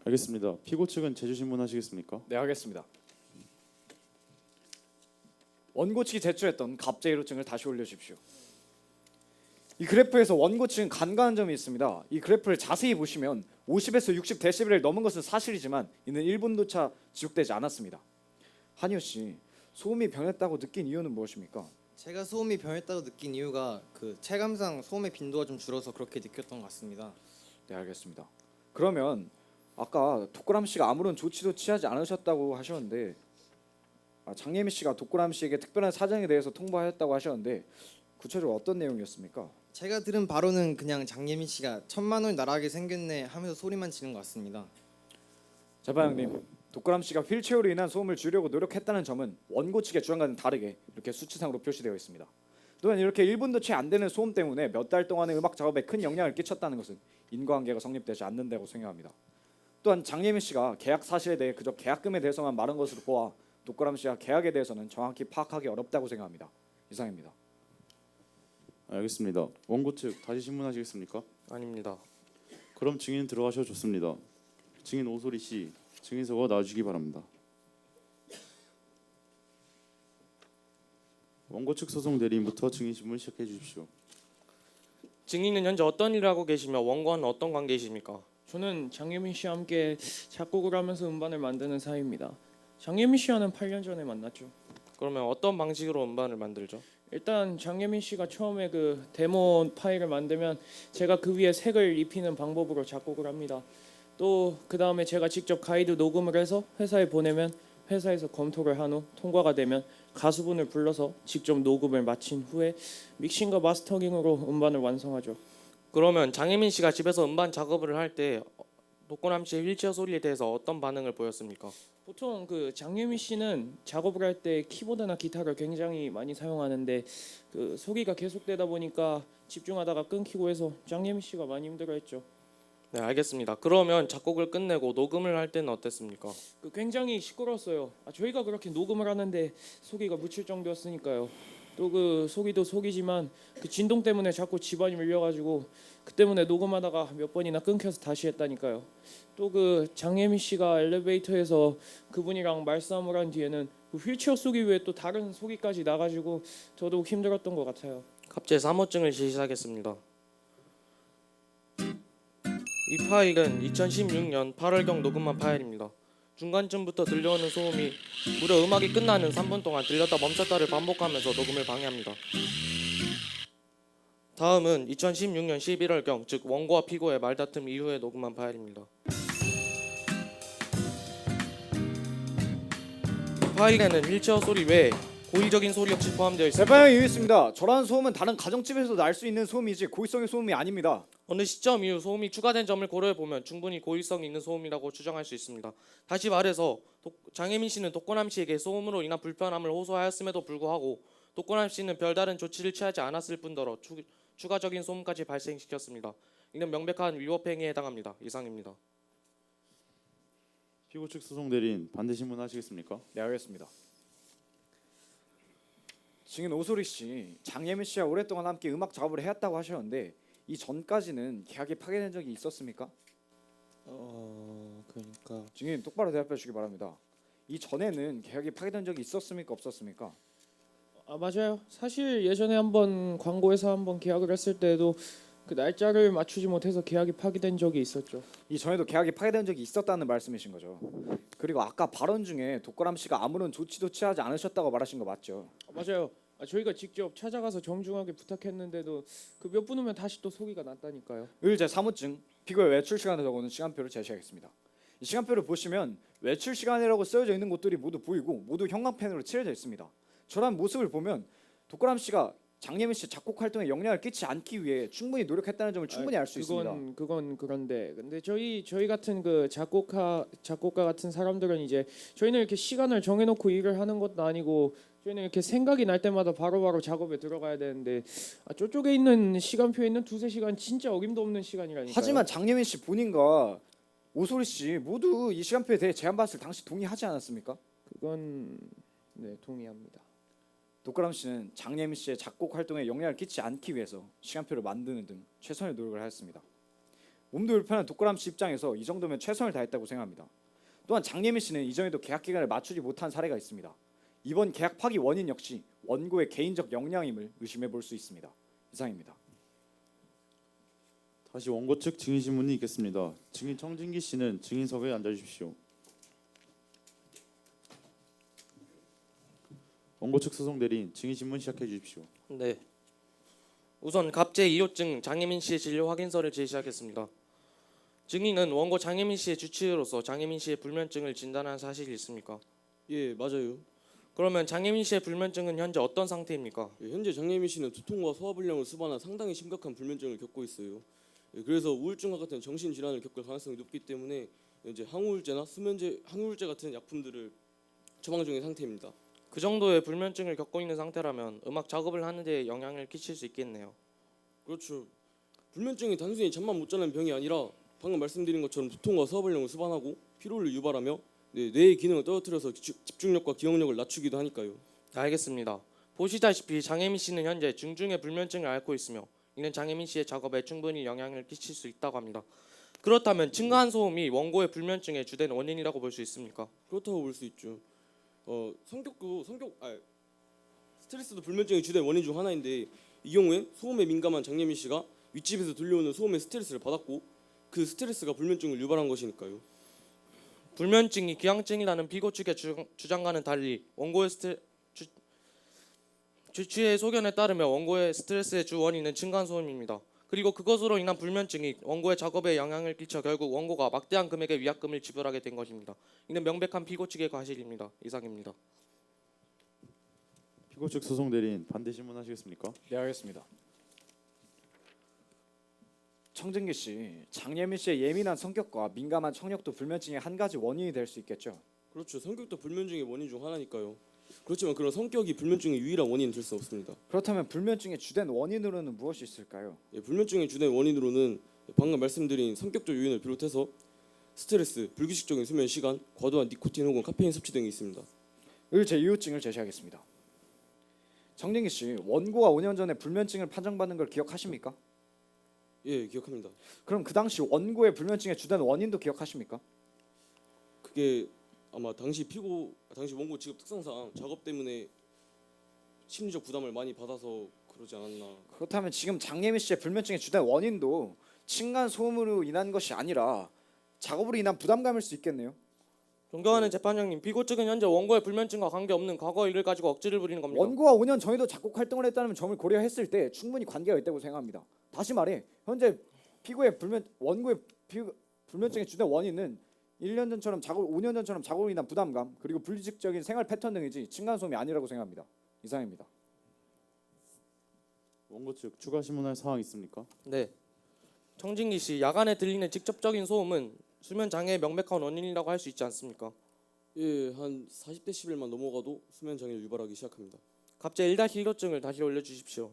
알겠습니다. 피고 측은 제주 신문하시겠습니까? 네, 하겠습니다. 원고 측이 제출했던 갑제 1호증을 다시 올려주십시오. 이 그래프에서 원고 측은 간과한 점이 있습니다. 이 그래프를 자세히 보시면 50에서 60데시벨을 넘은 것은 사실이지만 이는 1분도차 지속되지 않았습니다. 한희우 씨, 소음이 변했다고 느낀 이유는 무엇입니까? 제가 소음이 변했다고 느낀 이유가 그 체감상 소음의 빈도가 좀 줄어서 그렇게 느꼈던 것 같습니다. 네, 알겠습니다. 그러면 아까 독고람 씨가 아무런 조치도 취하지 않으셨다고 하셨는데 장예민 씨가 독고람 씨에게 특별한 사정에 대해서 통보하였다고 하셨는데 구체적으로 어떤 내용이었습니까? 제가 들은 바로는 그냥 장예민 씨가 1,000만 원이 날아가게 생겼네 하면서 소리만 지른 것 같습니다. 재판장님, 독거람 씨가 휠체어로 인한 소음을 줄이려고 노력했다는 점은 원고 측의 주장과는 다르게 이렇게 수치상으로 표시되어 있습니다. 또한 이렇게 1분도 채 안 되는 소음 때문에 몇 달 동안의 음악 작업에 큰 영향을 끼쳤다는 것은 인과관계가 성립되지 않는다고 생각합니다. 또한 장예민 씨가 계약 사실에 대해 그저 계약금에 대해서만 말한 것으로 보아 독거람 씨가 계약에 대해서는 정확히 파악하기 어렵다고 생각합니다. 이상입니다. 알겠습니다. 원고 측 다시 신문하시겠습니까? 아닙니다. 그럼 증인 들어가셔도 좋습니다. 증인 오소리 씨, 증인석으로 나와주시기 바랍니다. 원고 측 소송 대리인부터 증인 신문 시작해 주십시오. 증인은 현재 어떤 일을 하고 계시며 원고와는 어떤 관계이십니까? 저는 장예민 씨와 함께 작곡을 하면서 음반을 만드는 사이입니다. 장예민 씨와는 8년 전에 만났죠. 그러면 어떤 방식으로 음반을 만들죠? 일단 장예민 씨가 처음에 그 데모 파일을 만들면 제가 그 위에 색을 입히는 방법으로 작곡을 합니다. 또 그 다음에 제가 직접 가이드 녹음을 해서 회사에 보내면 회사에서 검토를 한 후 통과가 되면 가수분을 불러서 직접 녹음을 마친 후에 믹싱과 마스터링으로 음반을 완성하죠. 그러면 장혜민 씨가 집에서 음반 작업을 할 때 독거남 씨의 휠체어 소리에 대해서 어떤 반응을 보였습니까? 보통 그 장예민 씨는 작업을 할 때 키보드나 기타를 굉장히 많이 사용하는데 그 소리가 계속되다 보니까 집중하다가 끊기고 해서 장예민 씨가 많이 힘들어했죠. 네, 알겠습니다. 그러면 작곡을 끝내고 녹음을 할 때는 어땠습니까? 그 굉장히 시끄러웠어요. 저희가 그렇게 녹음을 하는데 소리가 묻힐 정도였으니까요. 또 그 소리도 소리지만 그 진동 때문에 자꾸 집안이 밀려가지고 그 때문에 녹음하다가 몇 번이나 끊겨서 다시 했다니까요. 또 그 장예민 씨가 엘리베이터에서 그분이랑 말싸움을 한 뒤에는 그 휠체어 소리 외에 또 다른 소리까지 나가지고 더더욱 힘들었던 것 같아요. 갑제 3호증을 제시하겠습니다. 이 파일은 2016년 8월경 녹음한 파일입니다. 중간쯤부터 들려오는 소음이 무려 음악이 끝나는 3분 동안 들렸다 멈췄다를 반복하면서 녹음을 방해합니다. 다음은 2016년 11월경, 즉 원고와 피고의 말다툼 이후에 녹음한 파일입니다. 이 파일에는 휠체어 소리 외에 고의적인 소리 역시 포함되어 있습니다. 재판장이 이유했습니다. 저러한 소음은 다른 가정집에서 날 수 있는 소음이지 고의성의 소음이 아닙니다. 어느 시점 이후 소음이 추가된 점을 고려해보면 충분히 고의성이 있는 소음이라고 추정할 수 있습니다. 다시 말해서 장혜민 씨는 독거남 씨에게 소음으로 인한 불편함을 호소하였음에도 불구하고 독거남 씨는 별다른 조치를 취하지 않았을 뿐더러 추가적인 소음까지 발생시켰습니다. 이는 명백한 위법 행위에 해당합니다. 이상입니다. 피고 측 소송 대리인 반대 신문하시겠습니까? 네, 알겠습니다. 증인 오소리 씨, 장예민 씨와 오랫동안 함께 음악 작업을 해왔다고 하셨는데 이 전까지는 계약이 파기된 적이 있었습니까? 그러니까 증인 똑바로 대답해 주시기 바랍니다. 이 전에는 계약이 파기된 적이 있었습니까? 없었습니까? 맞아요. 사실 예전에 한번 광고회사 한번 계약을 했을 때도 그 날짜를 맞추지 못해서 계약이 파기된 적이 있었죠. 이 전에도 계약이 파기된 적이 있었다는 말씀이신 거죠. 그리고 아까 발언 중에 독거람 씨가 아무런 조치도 취하지 않으셨다고 말하신 거 맞죠? 맞아요. 저희가 직접 찾아가서 정중하게 부탁했는데도 그 몇 분 후면 다시 또 소리가 났다니까요. 의제 사무증 피고의 외출 시간을 적어놓은 시간표를 제시하겠습니다. 이 시간표를 보시면 외출 시간이라고 쓰여져 있는 곳들이 모두 보이고 모두 형광펜으로 칠해져 있습니다. 저런 모습을 보면 독거람 씨가 장예민 씨 작곡 활동에 영향을 끼치지 않기 위해 충분히 노력했다는 점을 충분히 알 수 있습니다. 그건 그런데 근데 저희 같은 그 작곡가 같은 사람들은 이제 저희는 이렇게 시간을 정해놓고 일을 하는 것도 아니고 저희는 이렇게 생각이 날 때마다 바로바로 작업에 들어가야 되는데 저쪽에 있는 시간표에 있는 2-3시간 진짜 어림도 없는 시간이라니까요. 하지만 장예민 씨 본인과 오소리 씨 모두 이 시간표에 대해 제안 받았을 당시 동의하지 않았습니까? 그건 네, 동의합니다. 독거람 씨는 장예민 씨의 작곡 활동에 영향을 끼치지 않기 위해서 시간표를 만드는 등 최선의 노력을 하였습니다. 몸도 불편한 독거람 씨 입장에서 이 정도면 최선을 다했다고 생각합니다. 또한 장예민 씨는 이전에도 계약 기간을 맞추지 못한 사례가 있습니다. 이번 계약 파기 원인 역시 원고의 개인적 역량임을 의심해 볼 수 있습니다. 이상입니다. 다시 원고 측 증인 신문이 있겠습니다. 증인 청진기 씨는 증인석에 앉아 주십시오. 원고 측 소송 대리인 증인 신문 시작해 주십시오. 네. 우선 갑제 2호증 장혜민 씨의 진료 확인서를 제시하겠습니다. 증인은 원고 장혜민 씨의 주치의로서 장혜민 씨의 불면증을 진단한 사실이 있습니까? 예, 맞아요. 그러면 장혜민 씨의 불면증은 현재 어떤 상태입니까? 예, 현재 장혜민 씨는 두통과 소화불량을 수반한 상당히 심각한 불면증을 겪고 있어요. 예, 그래서 우울증과 같은 정신 질환을 겪을 가능성이 높기 때문에 이제 항우울제나 항우울제 같은 약품들을 처방 중인 상태입니다. 그 정도의 불면증을 겪고 있는 상태라면 음악 작업을 하는 데 영향을 끼칠 수 있겠네요. 그렇죠. 불면증이 단순히 잠만 못 자는 병이 아니라 방금 말씀드린 것처럼 두통과 소화불량을 수반하고 피로를 유발하며 뇌의 기능을 떨어뜨려서 집중력과 기억력을 낮추기도 하니까요. 알겠습니다. 보시다시피 장혜민 씨는 현재 중증의 불면증을 앓고 있으며 이는 장혜민 씨의 작업에 충분히 영향을 끼칠 수 있다고 합니다. 그렇다면 층간 소음이 원고의 불면증의 주된 원인이라고 볼 수 있습니까? 그렇다고 볼 수 있죠. 스트레스도 불면증의 주된 원인 중 하나인데 이 경우에 소음에 민감한 장혜민 씨가 윗집에서 들려오는 소음의 스트레스를 받았고 그 스트레스가 불면증을 유발한 것이니까요. 불면증이 기항증이라는 피고 측의 주장과는 달리 원고의 주치의 소견에 따르면 원고의 스트레스의 주 원인은 층간 소음입니다. 그리고 그것으로 인한 불면증이 원고의 작업에 영향을 끼쳐 결국 원고가 막대한 금액의 위약금을 지불하게 된 것입니다. 이는 명백한 피고 측의 과실입니다. 이상입니다. 피고 측 소송 대리인 반대 신문하시겠습니까? 네, 알겠습니다. 청진기 씨, 장혜민 씨의 예민한 성격과 민감한 청력도 불면증의 한 가지 원인이 될 수 있겠죠. 그렇죠. 성격도 불면증의 원인 중 하나니까요. 그렇지만 그런 성격이 불면증의 유일한 원인은 될 수 없습니다. 그렇다면 불면증의 주된 원인으로는 무엇이 있을까요? 예, 불면증의 주된 원인으로는 방금 말씀드린 성격적 요인을 비롯해서 스트레스, 불규칙적인 수면 시간, 과도한 니코틴 혹은 카페인 섭취 등이 있습니다. 제 이유증을 제시하겠습니다. 정진기 씨, 원고가 5년 전에 불면증을 판정받는 걸 기억하십니까? 예, 기억합니다. 그럼 그 당시 원고의 불면증의 주된 원인도 기억하십니까? 그게 아마 당시 원고 직업 특성상 작업 때문에 심리적 부담을 많이 받아서 그러지 않았나. 그렇다면 지금 장혜민 씨의 불면증의 주된 원인도 층간 소음으로 인한 것이 아니라 작업으로 인한 부담감일 수 있겠네요. 존경하는 재판장님, 피고 측은 현재 원고의 불면증과 관계없는 과거 일을 가지고 억지를 부리는 겁니다. 원고가 5년 전에도 작곡 활동을 했다는 점을 고려했을 때 충분히 관계가 있다고 생각합니다. 다시 말해 현재 원고의 불면증의 주된 원인은 1년 전처럼 5년 전처럼 작업으로 인한 부담감 그리고 불규칙적인 생활 패턴 등이지 층간소음이 아니라고 생각합니다. 이상입니다. 원고 측 추가 신문할 사항 있습니까? 네. 청진기 씨, 야간에 들리는 직접적인 소음은 수면 장애의 명백한 원인이라고 할 수 있지 않습니까? 예, 한 40데시벨만 넘어가도 수면 장애를 유발하기 시작합니다. 갑제 1-1호증을 다시 올려주십시오.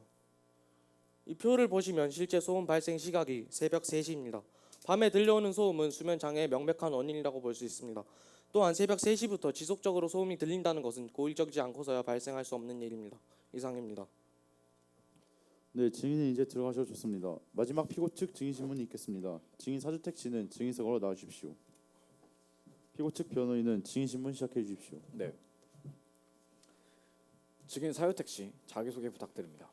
이 표를 보시면 실제 소음 발생 시각이 새벽 3시입니다. 밤에 들려오는 소음은 수면 장애의 명백한 원인이라고 볼 수 있습니다. 또한 새벽 3시부터 지속적으로 소음이 들린다는 것은 고의적이지 않고서야 발생할 수 없는 일입니다. 이상입니다. 네, 증인은 이제 들어가셔도 좋습니다. 마지막 피고 측 증인 신문이 있겠습니다. 증인 사주택 씨는 증인석으로 나와주십시오. 피고 측 변호인은 증인 신문 시작해 주십시오. 네. 증인 사유택 씨 자기소개 부탁드립니다.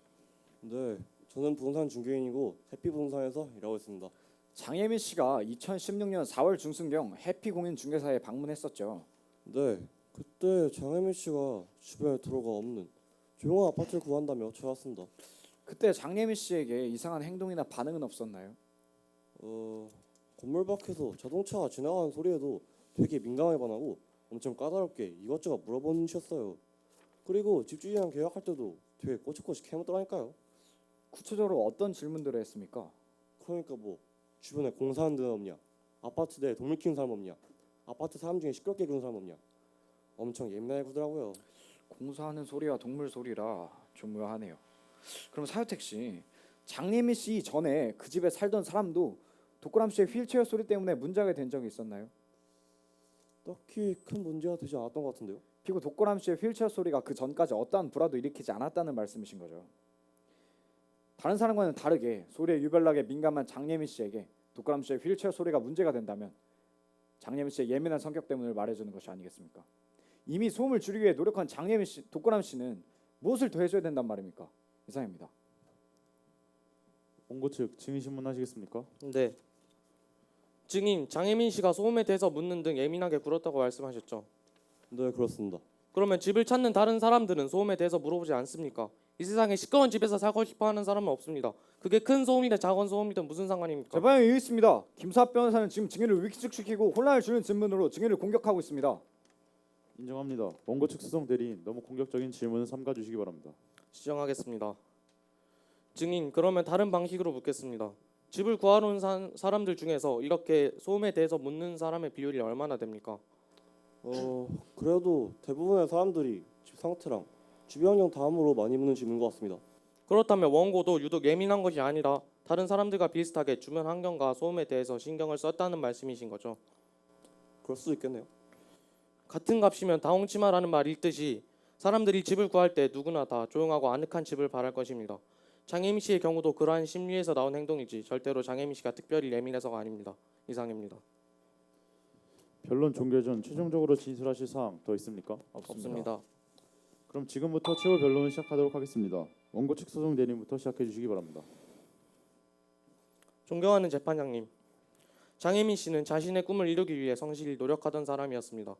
네, 저는 부동산 중개인이고 해피부동산에서 일하고 있습니다. 장혜민 씨가 2016년 4월 중순경 해피공인중개사에 방문했었죠. 네, 그때 장혜민 씨가 주변에 도로가 없는 조용한 아파트를 구한다며 찾아왔습니다. 그때 장혜민 씨에게 이상한 행동이나 반응은 없었나요? 건물 밖에서 자동차가 지나가는 소리에도 되게 민감하게 반하고 엄청 까다롭게 이것저것 물어보셨어요. 그리고 집주인이랑 계약할 때도 되게 꼬치꼬치 캐묻더라니까요. 구체적으로 어떤 질문들을 했습니까? 그러니까 뭐 주변에 공사하는 데는 없냐, 아파트 내에 동물 키우는 사람 없냐, 아파트 사람 중에 시끄럽게 구는 사람 없냐, 엄청 예민하게 구더라고요. 공사하는 소리와 동물 소리라 좀 묘하네요. 그럼 사유택 씨, 장혜민 씨 전에 그 집에 살던 사람도 독고람 씨의 휠체어 소리 때문에 문제가 된 적이 있었나요? 딱히 큰 문제가 되지 않았던 것 같은데요. 그리고 독고람 씨의 휠체어 소리가 그 전까지 어떠한 불화도 일으키지 않았다는 말씀이신 거죠. 다른 사람과는 다르게 소리에 유별나게 민감한 장혜민 씨에게 독고람 씨의 휠체어 소리가 문제가 된다면 장혜민 씨의 예민한 성격 때문을 말해주는 것이 아니겠습니까? 이미 소음을 줄이기 위해 노력한 장혜민 씨, 독고람 씨는 무엇을 더 해줘야 된단 말입니까? 이상입니다. 원고 측 증인 신문하시겠습니까? 네. 증인, 장혜민 씨가 소음에 대해서 묻는 등 예민하게 굴었다고 말씀하셨죠? 네, 그렇습니다. 그러면 집을 찾는 다른 사람들은 소음에 대해서 물어보지 않습니까? 이 세상에 시끄러운 집에서 살고 싶어하는 사람은 없습니다. 그게 큰 소음이든 작은 소음이든 무슨 상관입니까? 재판에 이의 있습니다. 김수합 변호사는 지금 증인을 위축시키고 혼란을 주는 질문으로 증인을 공격하고 있습니다. 인정합니다. 원고 측 수석 대리인 너무 공격적인 질문은 삼가 주시기 바랍니다. 시정하겠습니다. 증인, 그러면 다른 방식으로 묻겠습니다. 집을 구하러 온 사람들 중에서 이렇게 소음에 대해서 묻는 사람의 비율이 얼마나 됩니까? 그래도 대부분의 사람들이 집 상태랑 주변 환경 다음으로 많이 묻는 질문인 것 같습니다. 그렇다면 원고도 유독 예민한 것이 아니라 다른 사람들과 비슷하게 주변 환경과 소음에 대해서 신경을 썼다는 말씀이신 거죠? 그럴 수도 있겠네요. 같은 값이면 다홍치마라는 말이 있듯이 사람들이 집을 구할 때 누구나 다 조용하고 아늑한 집을 바랄 것입니다. 장혜미 씨의 경우도 그러한 심리에서 나온 행동이지 절대로 장혜미 씨가 특별히 예민해서가 아닙니다. 이상입니다. 변론 종결 전 최종적으로 진술하실 사항 더 있습니까? 없습니다. 그럼 지금부터 최후 변론을 시작하도록 하겠습니다. 원고 측 소송 대리인부터 시작해 주시기 바랍니다. 존경하는 재판장님, 장혜민 씨는 자신의 꿈을 이루기 위해 성실히 노력하던 사람이었습니다.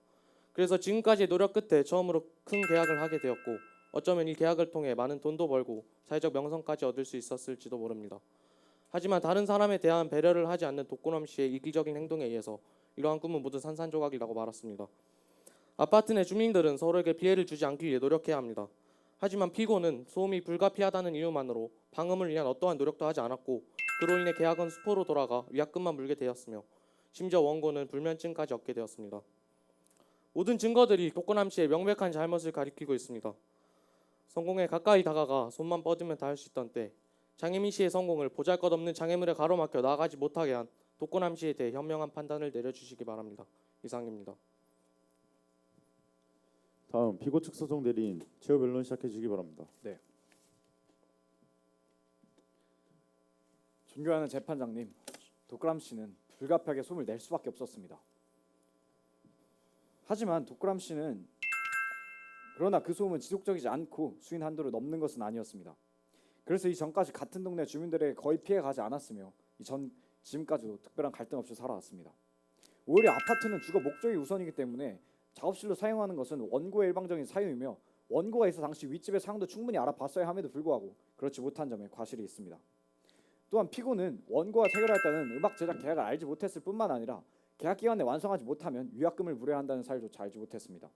그래서 지금까지의 노력 끝에 처음으로 큰 계약을 하게 되었고 어쩌면 이 계약을 통해 많은 돈도 벌고 사회적 명성까지 얻을 수 있었을지도 모릅니다. 하지만 다른 사람에 대한 배려를 하지 않는 독고남 씨의 이기적인 행동에 의해서 이러한 꿈은 모두 산산조각이라고 말았습니다. 아파트 내 주민들은 서로에게 피해를 주지 않기 위해 노력해야 합니다. 하지만 피고는 소음이 불가피하다는 이유만으로 방음을 위한 어떠한 노력도 하지 않았고 그로 인해 계약은 수포로 돌아가 위약금만 물게 되었으며 심지어 원고는 불면증까지 얻게 되었습니다. 모든 증거들이 독고남 씨의 명백한 잘못을 가리키고 있습니다. 성공에 가까이 다가가 손만 뻗으면 닿을 수 있던 때 장혜민 씨의 성공을 보잘것없는 장애물에 가로막혀 나아가지 못하게 한 독고남 씨에 대해 현명한 판단을 내려주시기 바랍니다. 이상입니다. 다음 피고 측 소송 대리인 최후 변론 시작해 주시기 바랍니다. 네. 존경하는 재판장님, 독고람 씨는 불가피하게 소음을 낼 수밖에 없었습니다. 하지만 독고람 씨는 그러나 그 소음은 지속적이지 않고 수인 한도를 넘는 것은 아니었습니다. 그래서 이전까지 같은 동네 주민들에게 거의 피해가지 않았으며 지금까지도 특별한 갈등 없이 살아왔습니다. 오히려 아파트는 주거 목적이 우선이기 때문에 작업실로 사용하는 것은 원고의 일방적인 사유이며 원고가 있어 당시 윗집의 상황도 충분히 알아봤어야 함에도 불구하고 그렇지 못한 점에 과실이 있습니다. 또한 피고는 원고와 체결했다는 음악 제작 계약을 알지 못했을 뿐만 아니라 계약 기간 내 완성하지 못하면 위약금을 물어야 한다는 사실조차 알지 못했습니다.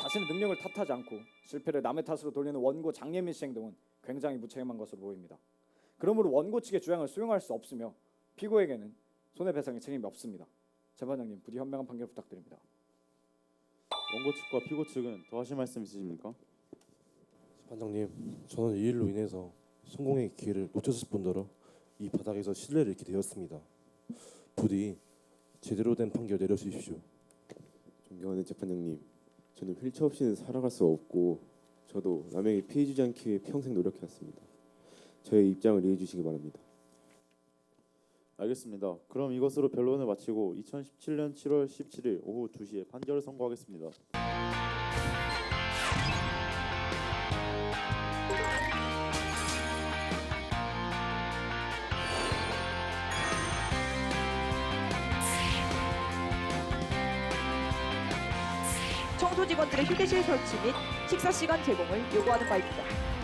자신의 능력을 탓하지 않고 실패를 남의 탓으로 돌리는 원고 장예민 씨 행동은 굉장히 무책임한 것으로 보입니다. 그러므로 원고 측의 주장을 수용할 수 없으며 피고에게는 손해배상의 책임이 없습니다. 재판장님, 부디 현명한 판결 부탁드립니다. 원고 측과 피고 측은 더 하실 말씀 있으십니까? 재판장님, 저는 이 일로 인해서 성공의 기회를 놓쳤을 뿐더러 이 바닥에서 신뢰를 잃게 되었습니다. 부디 제대로 된 판결 내려주십시오. 존경하는 재판장님, 저는 휠체어 없이는 살아갈 수 없고 저도 남에게 피해 주지 않기 위해 평생 노력해왔습니다. 저의 입장을 이해해 주시기 바랍니다. 알겠습니다. 그럼 이것으로 변론을 마치고 2017년 7월 17일 오후 2시에 판결을 선고하겠습니다. 청소 직원들의 휴게실 설치 및 식사 시간 제공을 요구하는 바입니다.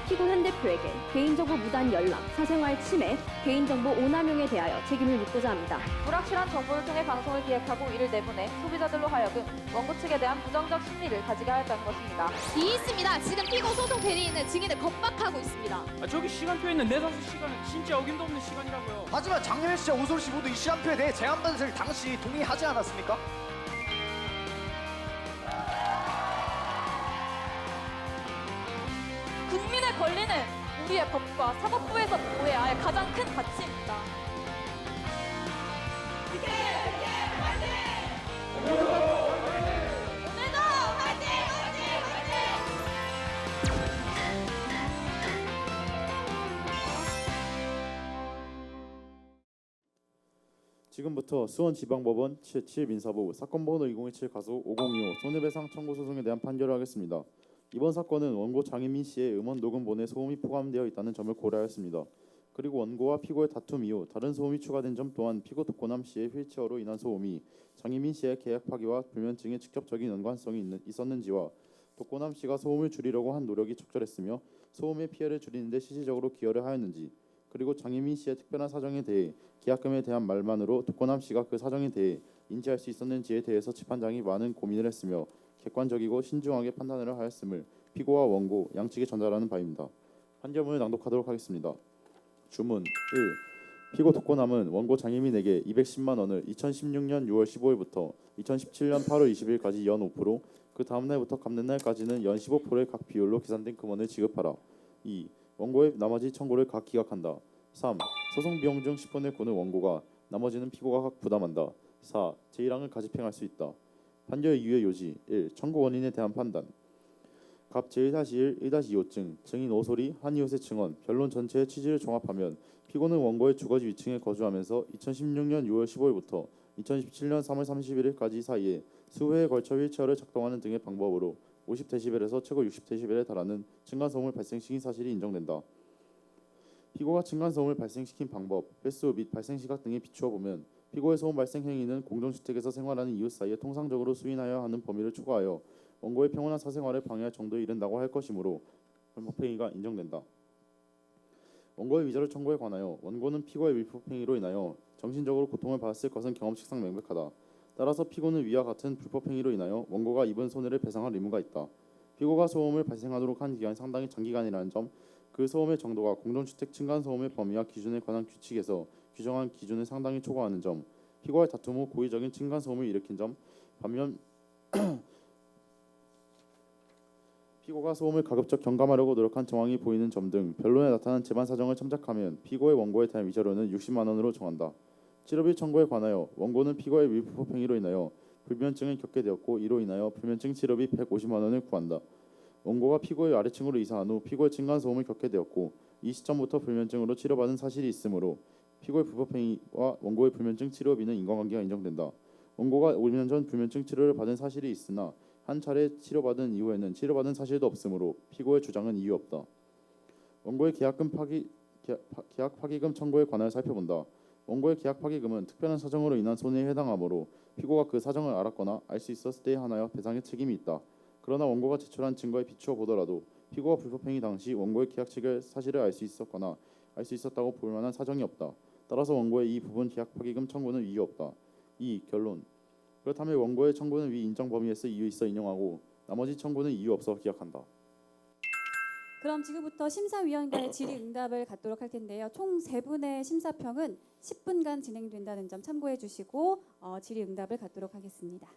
피고 현 대표에게 개인정보 무단 연락, 사생활 침해, 개인정보 오남용에 대하여 책임을 묻고자 합니다. 불확실한 정보를 통해 방송을 기획하고 이를 내보내 소비자들로 하여금 원고 측에 대한 부정적 심리를 가지게 하였다는 것입니다. 있습니다. 지금 피고 소송 대리인은 증인을 겁박하고 있습니다. 저기 시간표에 있는 4-5시간은 진짜 어김도 없는 시간이라고요. 하지만 장례민 씨와 오솔 씨 모두 이 시간표에 대해 제한받을 당시 동의하지 않았습니까? 국민의 권리는 우리의 법과 사법부에서 보호해야 할 가장 큰 가치입니다. 오늘도 화이팅! 지금부터 수원지방법원 제7민사부 사건번호 2017 가소 5025 손해배상 청구 소송에 대한 판결을 하겠습니다. 이번 사건은 원고 장혜민 씨의 음원 녹음본에 소음이 포함되어 있다는 점을 고려하였습니다. 그리고 원고와 피고의 다툼 이후 다른 소음이 추가된 점 또한 피고 독고남 씨의 휠체어로 인한 소음이 장혜민 씨의 계약 파기와 불면증에 직접적인 연관성이 있었는지와 독고남 씨가 소음을 줄이려고 한 노력이 적절했으며 소음의 피해를 줄이는 데 실질적으로 기여를 하였는지, 그리고 장혜민 씨의 특별한 사정에 대해 계약금에 대한 말만으로 독고남 씨가 그 사정에 대해 인지할 수 있었는지에 대해서 재판장이 많은 고민을 했으며 객관적이고 신중하게 판단을 하였음을 피고와 원고 양측에 전달하는 바입니다. 판결문을 낭독하도록 하겠습니다. 주문 1. 피고 독고남은 원고 장혜민에게 210만 원을 2016년 6월 15일부터 2017년 8월 20일까지 연 5%, 그 다음 날부터 갚는 날까지는 연 15%의 각 비율로 계산된 금원을 지급하라. 2. 원고의 나머지 청구를 각 기각한다. 3. 소송 비용 중 10분의 9는 원고가, 나머지는 피고가 각 부담한다. 4. 제1항을 가집행할 수 있다. 판결 이유의 요지 1. 청구 원인에 대한 판단. 갑 제1-1, 1-2호증, 증인 오소리, 한이웃의 증언, 변론 전체의 취지를 종합하면 피고는 원고의 주거지 위층에 거주하면서 2016년 6월 15일부터 2017년 3월 31일까지 사이에 수회에 걸쳐 휠체어를 작동하는 등의 방법으로 50데시벨에서 최고 60데시벨에 달하는 층간소음을 발생시킨 사실이 인정된다. 피고가 층간소음을 발생시킨 방법, 횟수 및 발생 시각 등에 비추어 보면 피고의 소음 발생 행위는 공동주택에서 생활하는 이웃 사이에 통상적으로 수인하여 하는 범위를 초과하여 원고의 평온한 사생활을 방해할 정도에 이른다고 할 것이므로 불법행위가 인정된다. 원고의 위자료 청구에 관하여 원고는 피고의 불법행위로 인하여 정신적으로 고통을 받았을 것은 경험칙상 명백하다. 따라서 피고는 위와 같은 불법행위로 인하여 원고가 입은 손해를 배상할 의무가 있다. 피고가 소음을 발생하도록 한 기간이 상당히 장기간이라는 점, 그 소음의 정도가 공동주택 층간소음의 범위와 기준에 관한 규칙에서 규정한 기준을 상당히 초과하는 점, 피고와의 다툼 후 고의적인 층간소음을 일으킨 점, 반면 피고가 소음을 가급적 경감하려고 노력한 정황이 보이는 점 등 변론에 나타난 재반 사정을 참작하면 피고의 원고에 대한 위자료는 60만 원으로 정한다. 치료비 청구에 관하여 원고는 피고의 위법행위로 인하여 불면증을 겪게 되었고 이로 인하여 불면증 치료비 150만 원을 구한다. 원고가 피고의 아래층으로 이사한 후 피고의 층간소음을 겪게 되었고 이 시점부터 불면증으로 치료받은 사실이 있으므로 피고의 불법행위와 원고의 불면증 치료비는 인과관계가 인정된다. 원고가 5년 전 불면증 치료를 받은 사실이 있으나 한 차례 치료받은 이후에는 치료받은 사실도 없으므로 피고의 주장은 이유 없다. 원고의 계약 파기금 청구에 관하여 살펴본다. 원고의 계약 파기금은 특별한 사정으로 인한 손해에 해당하므로 피고가 그 사정을 알았거나 알 수 있었을 때에 한하여 배상의 책임이 있다. 그러나 원고가 제출한 증거에 비추어 보더라도 피고가 불법행위 당시 원고의 계약 측의 사실을 알 수 있었거나 알 수 있었다고 볼 만한 사정이 없다. 따라서 원고의 이 부분 계약 파기금 청구는 이유 없다. 2. 결론. 그렇다면 원고의 청구는 위 인정 범위에서 이유 있어 인용하고 나머지 청구는 이유 없어 기각한다. 그럼 지금부터 심사위원과의 질의응답을 갖도록 할 텐데요. 총 3분의 심사평은 10분간 진행된다는 점 참고해 주시고 질의응답을 갖도록 하겠습니다.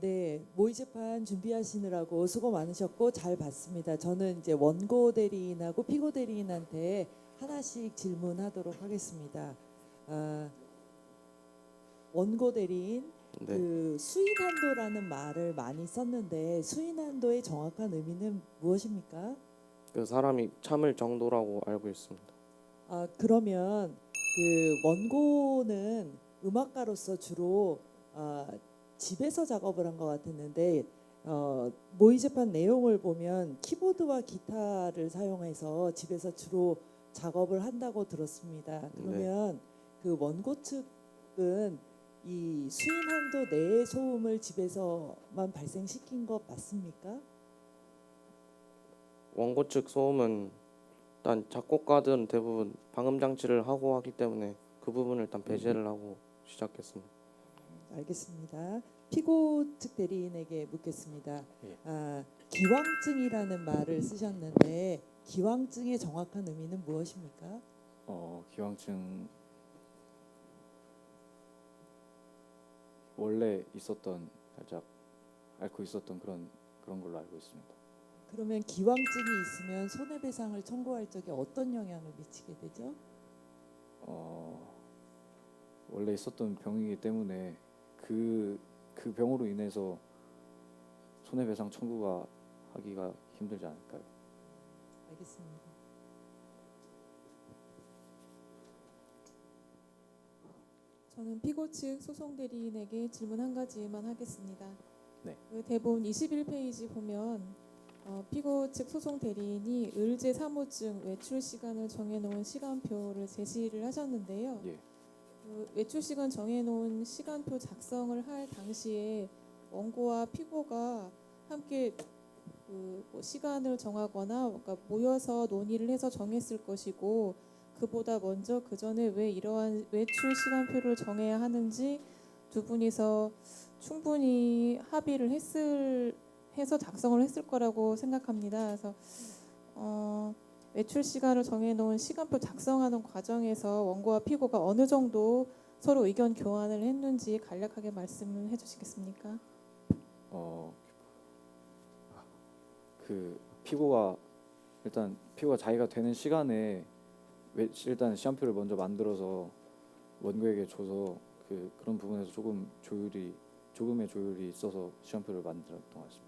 네, 모의 재판 준비하시느라고 수고 많으셨고 잘 봤습니다. 저는 이제 원고 대리인하고 피고 대리인한테 하나씩 질문하도록 하겠습니다. 원고 대리인, 네. 그 수인한도라는 말을 많이 썼는데 수인한도의 정확한 의미는 무엇입니까? 그 사람이 참을 정도라고 알고 있습니다. 그러면 그 원고는 음악가로서 주로 집에서 작업을 한 것 같았는데 모의 재판 내용을 보면 키보드와 기타를 사용해서 집에서 주로 작업을 한다고 들었습니다. 그러면 그 원고 측은 이 수인한도 내의 소음을 집에서만 발생시킨 것 맞습니까? 원고 측 소음은 일단 작곡가들은 대부분 방음 장치를 하고 하기 때문에 그 부분을 일단 배제를 하고 시작했습니다. 알겠습니다. 피고 측 대리인에게 묻겠습니다. 기왕증이라는 말을 쓰셨는데 기왕증의 정확한 의미는 무엇입니까? 기왕증 원래 있었던 살짝 앓고 있었던 그런 걸로 알고 있습니다. 그러면 기왕증이 있으면 손해배상을 청구할 적에 어떤 영향을 미치게 되죠? 원래 있었던 병이기 때문에 그 병으로 인해서 손해배상 청구가 하기가 힘들지 않을까요? 알겠습니다. 저는 피고 측 소송 대리인에게 질문 한 가지만 하겠습니다. 네. 그 대본 21페이지 보면 피고 측 소송 대리인이 을제 사무증 외출 시간을 정해놓은 시간표를 제시를 하셨는데요. 예. 그 외출 시간 정해놓은 시간표 작성을 할 당시에 원고와 피고가 함께 뭐 시간을 정하거나 그러니까 모여서 논의를 해서 정했을 것이고 그보다 먼저 그 전에 왜 이러한 외출 시간표를 정해야 하는지 두 분이서 충분히 합의를 해서 작성을 했을 거라고 생각합니다. 그래서 외출 시간을 정해놓은 시간표 작성하는 과정에서 원고와 피고가 어느 정도 서로 의견 교환을 했는지 간략하게 말씀을 해주시겠습니까? 그 피고가 자기가 되는 시간에 일단 시간표를 먼저 만들어서 원고에게 줘서 그런 부분에서 조금의 조율이 있어서 시간표를 만들었던 것 같습니다.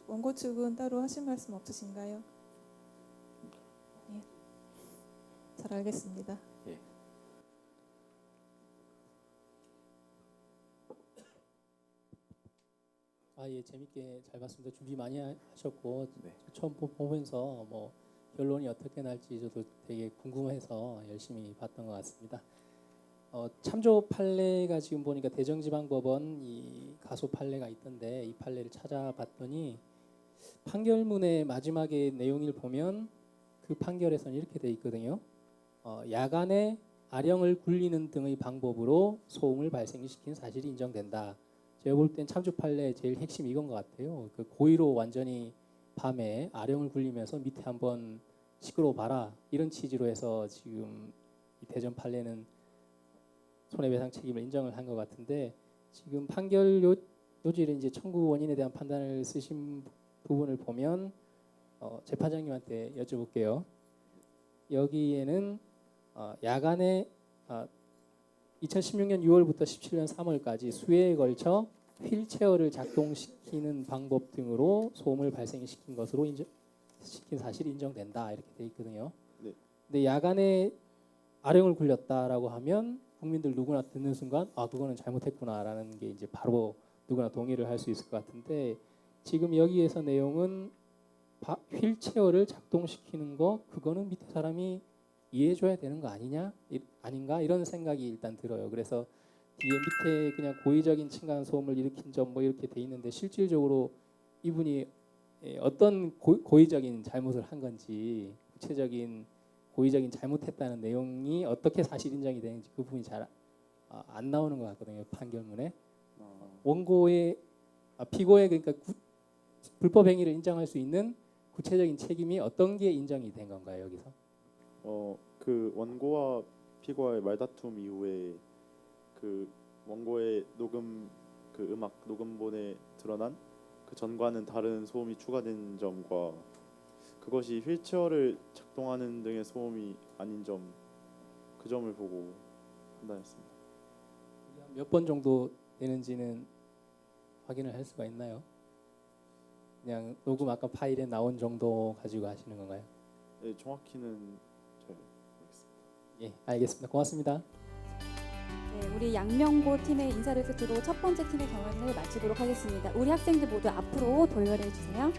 원고 측은 따로 하실 말씀 없으신가요? 예. 잘 알겠습니다. 예. 예, 재밌게 잘 봤습니다. 준비 많이 하셨고 처음 보면서 뭐 결론이 어떻게 날지 저도 되게 궁금해서 열심히 봤던 것 같습니다. 참조 판례가 지금 보니까 대전지방법원 이 가소 판례가 있던데 이 판례를 찾아봤더니 판결문의 마지막에 내용을 보면 그 판결에서는 이렇게 돼 있거든요. 야간에 아령을 굴리는 등의 방법으로 소음을 발생시킨 사실이 인정된다. 제가 볼 땐 참조 판례의 제일 핵심이 이건 것 같아요. 그 고의로 완전히 밤에 아령을 굴리면서 밑에 한번 시끄러워 봐라 이런 취지로 해서 지금 이 대전 판례는 손해배상 책임을 인정을 한 것 같은데 지금 판결 요지를 이제 청구 원인에 대한 판단을 쓰신 부분을 보면 재판장님한테 여쭤볼게요. 여기에는 야간에 2016년 6월부터 17년 3월까지 수회에 걸쳐 휠체어를 작동시키는 방법 등으로 소음을 발생시킨 것으로 시킨 사실이 인정된다 이렇게 돼 있거든요. 네. 근데 야간에 아령을 굴렸다라고 하면 국민들 누구나 듣는 순간 그거는 잘못했구나라는 게 이제 바로 누구나 동의를 할 수 있을 것 같은데 지금 여기에서 내용은 휠체어를 작동시키는 거 그거는 밑에 사람이 이해해줘야 되는 거 아닌가 이런 생각이 일단 들어요. 그래서 뒤에 밑에 그냥 고의적인 층간 소음을 일으킨 점 뭐 이렇게 돼 있는데 실질적으로 이분이 어떤 고의적인 잘못을 한 건지 구체적인 고의적인 잘못했다는 내용이 어떻게 사실 인정이 되는지 그 부분이 잘 안 나오는 것 같거든요. 판결문에 원고의 피고의 그러니까 불법 행위를 인정할 수 있는 구체적인 책임이 어떤 게 인정이 된 건가요 여기서? 그 원고와 피고의 말다툼 이후에 그 원고의 음악 녹음본에 드러난 그 전과는 다른 소음이 추가된 점과 그것이 휠체어를 작동하는 등의 소음이 아닌 점, 그 점을 보고 판단했습니다. 몇 번 정도 되는지는 확인을 할 수가 있나요? 그냥 녹음 아까 파일에 나온 정도 가지고 하시는 건가요? 네, 정확히는 잘 모르겠습니다. 예, 알겠습니다. 고맙습니다. 네, 우리 양명고 팀의 인사를 끝으로 첫 번째 팀의 경연을 마치도록 하겠습니다. 우리 학생들 모두 앞으로 돌변해 주세요.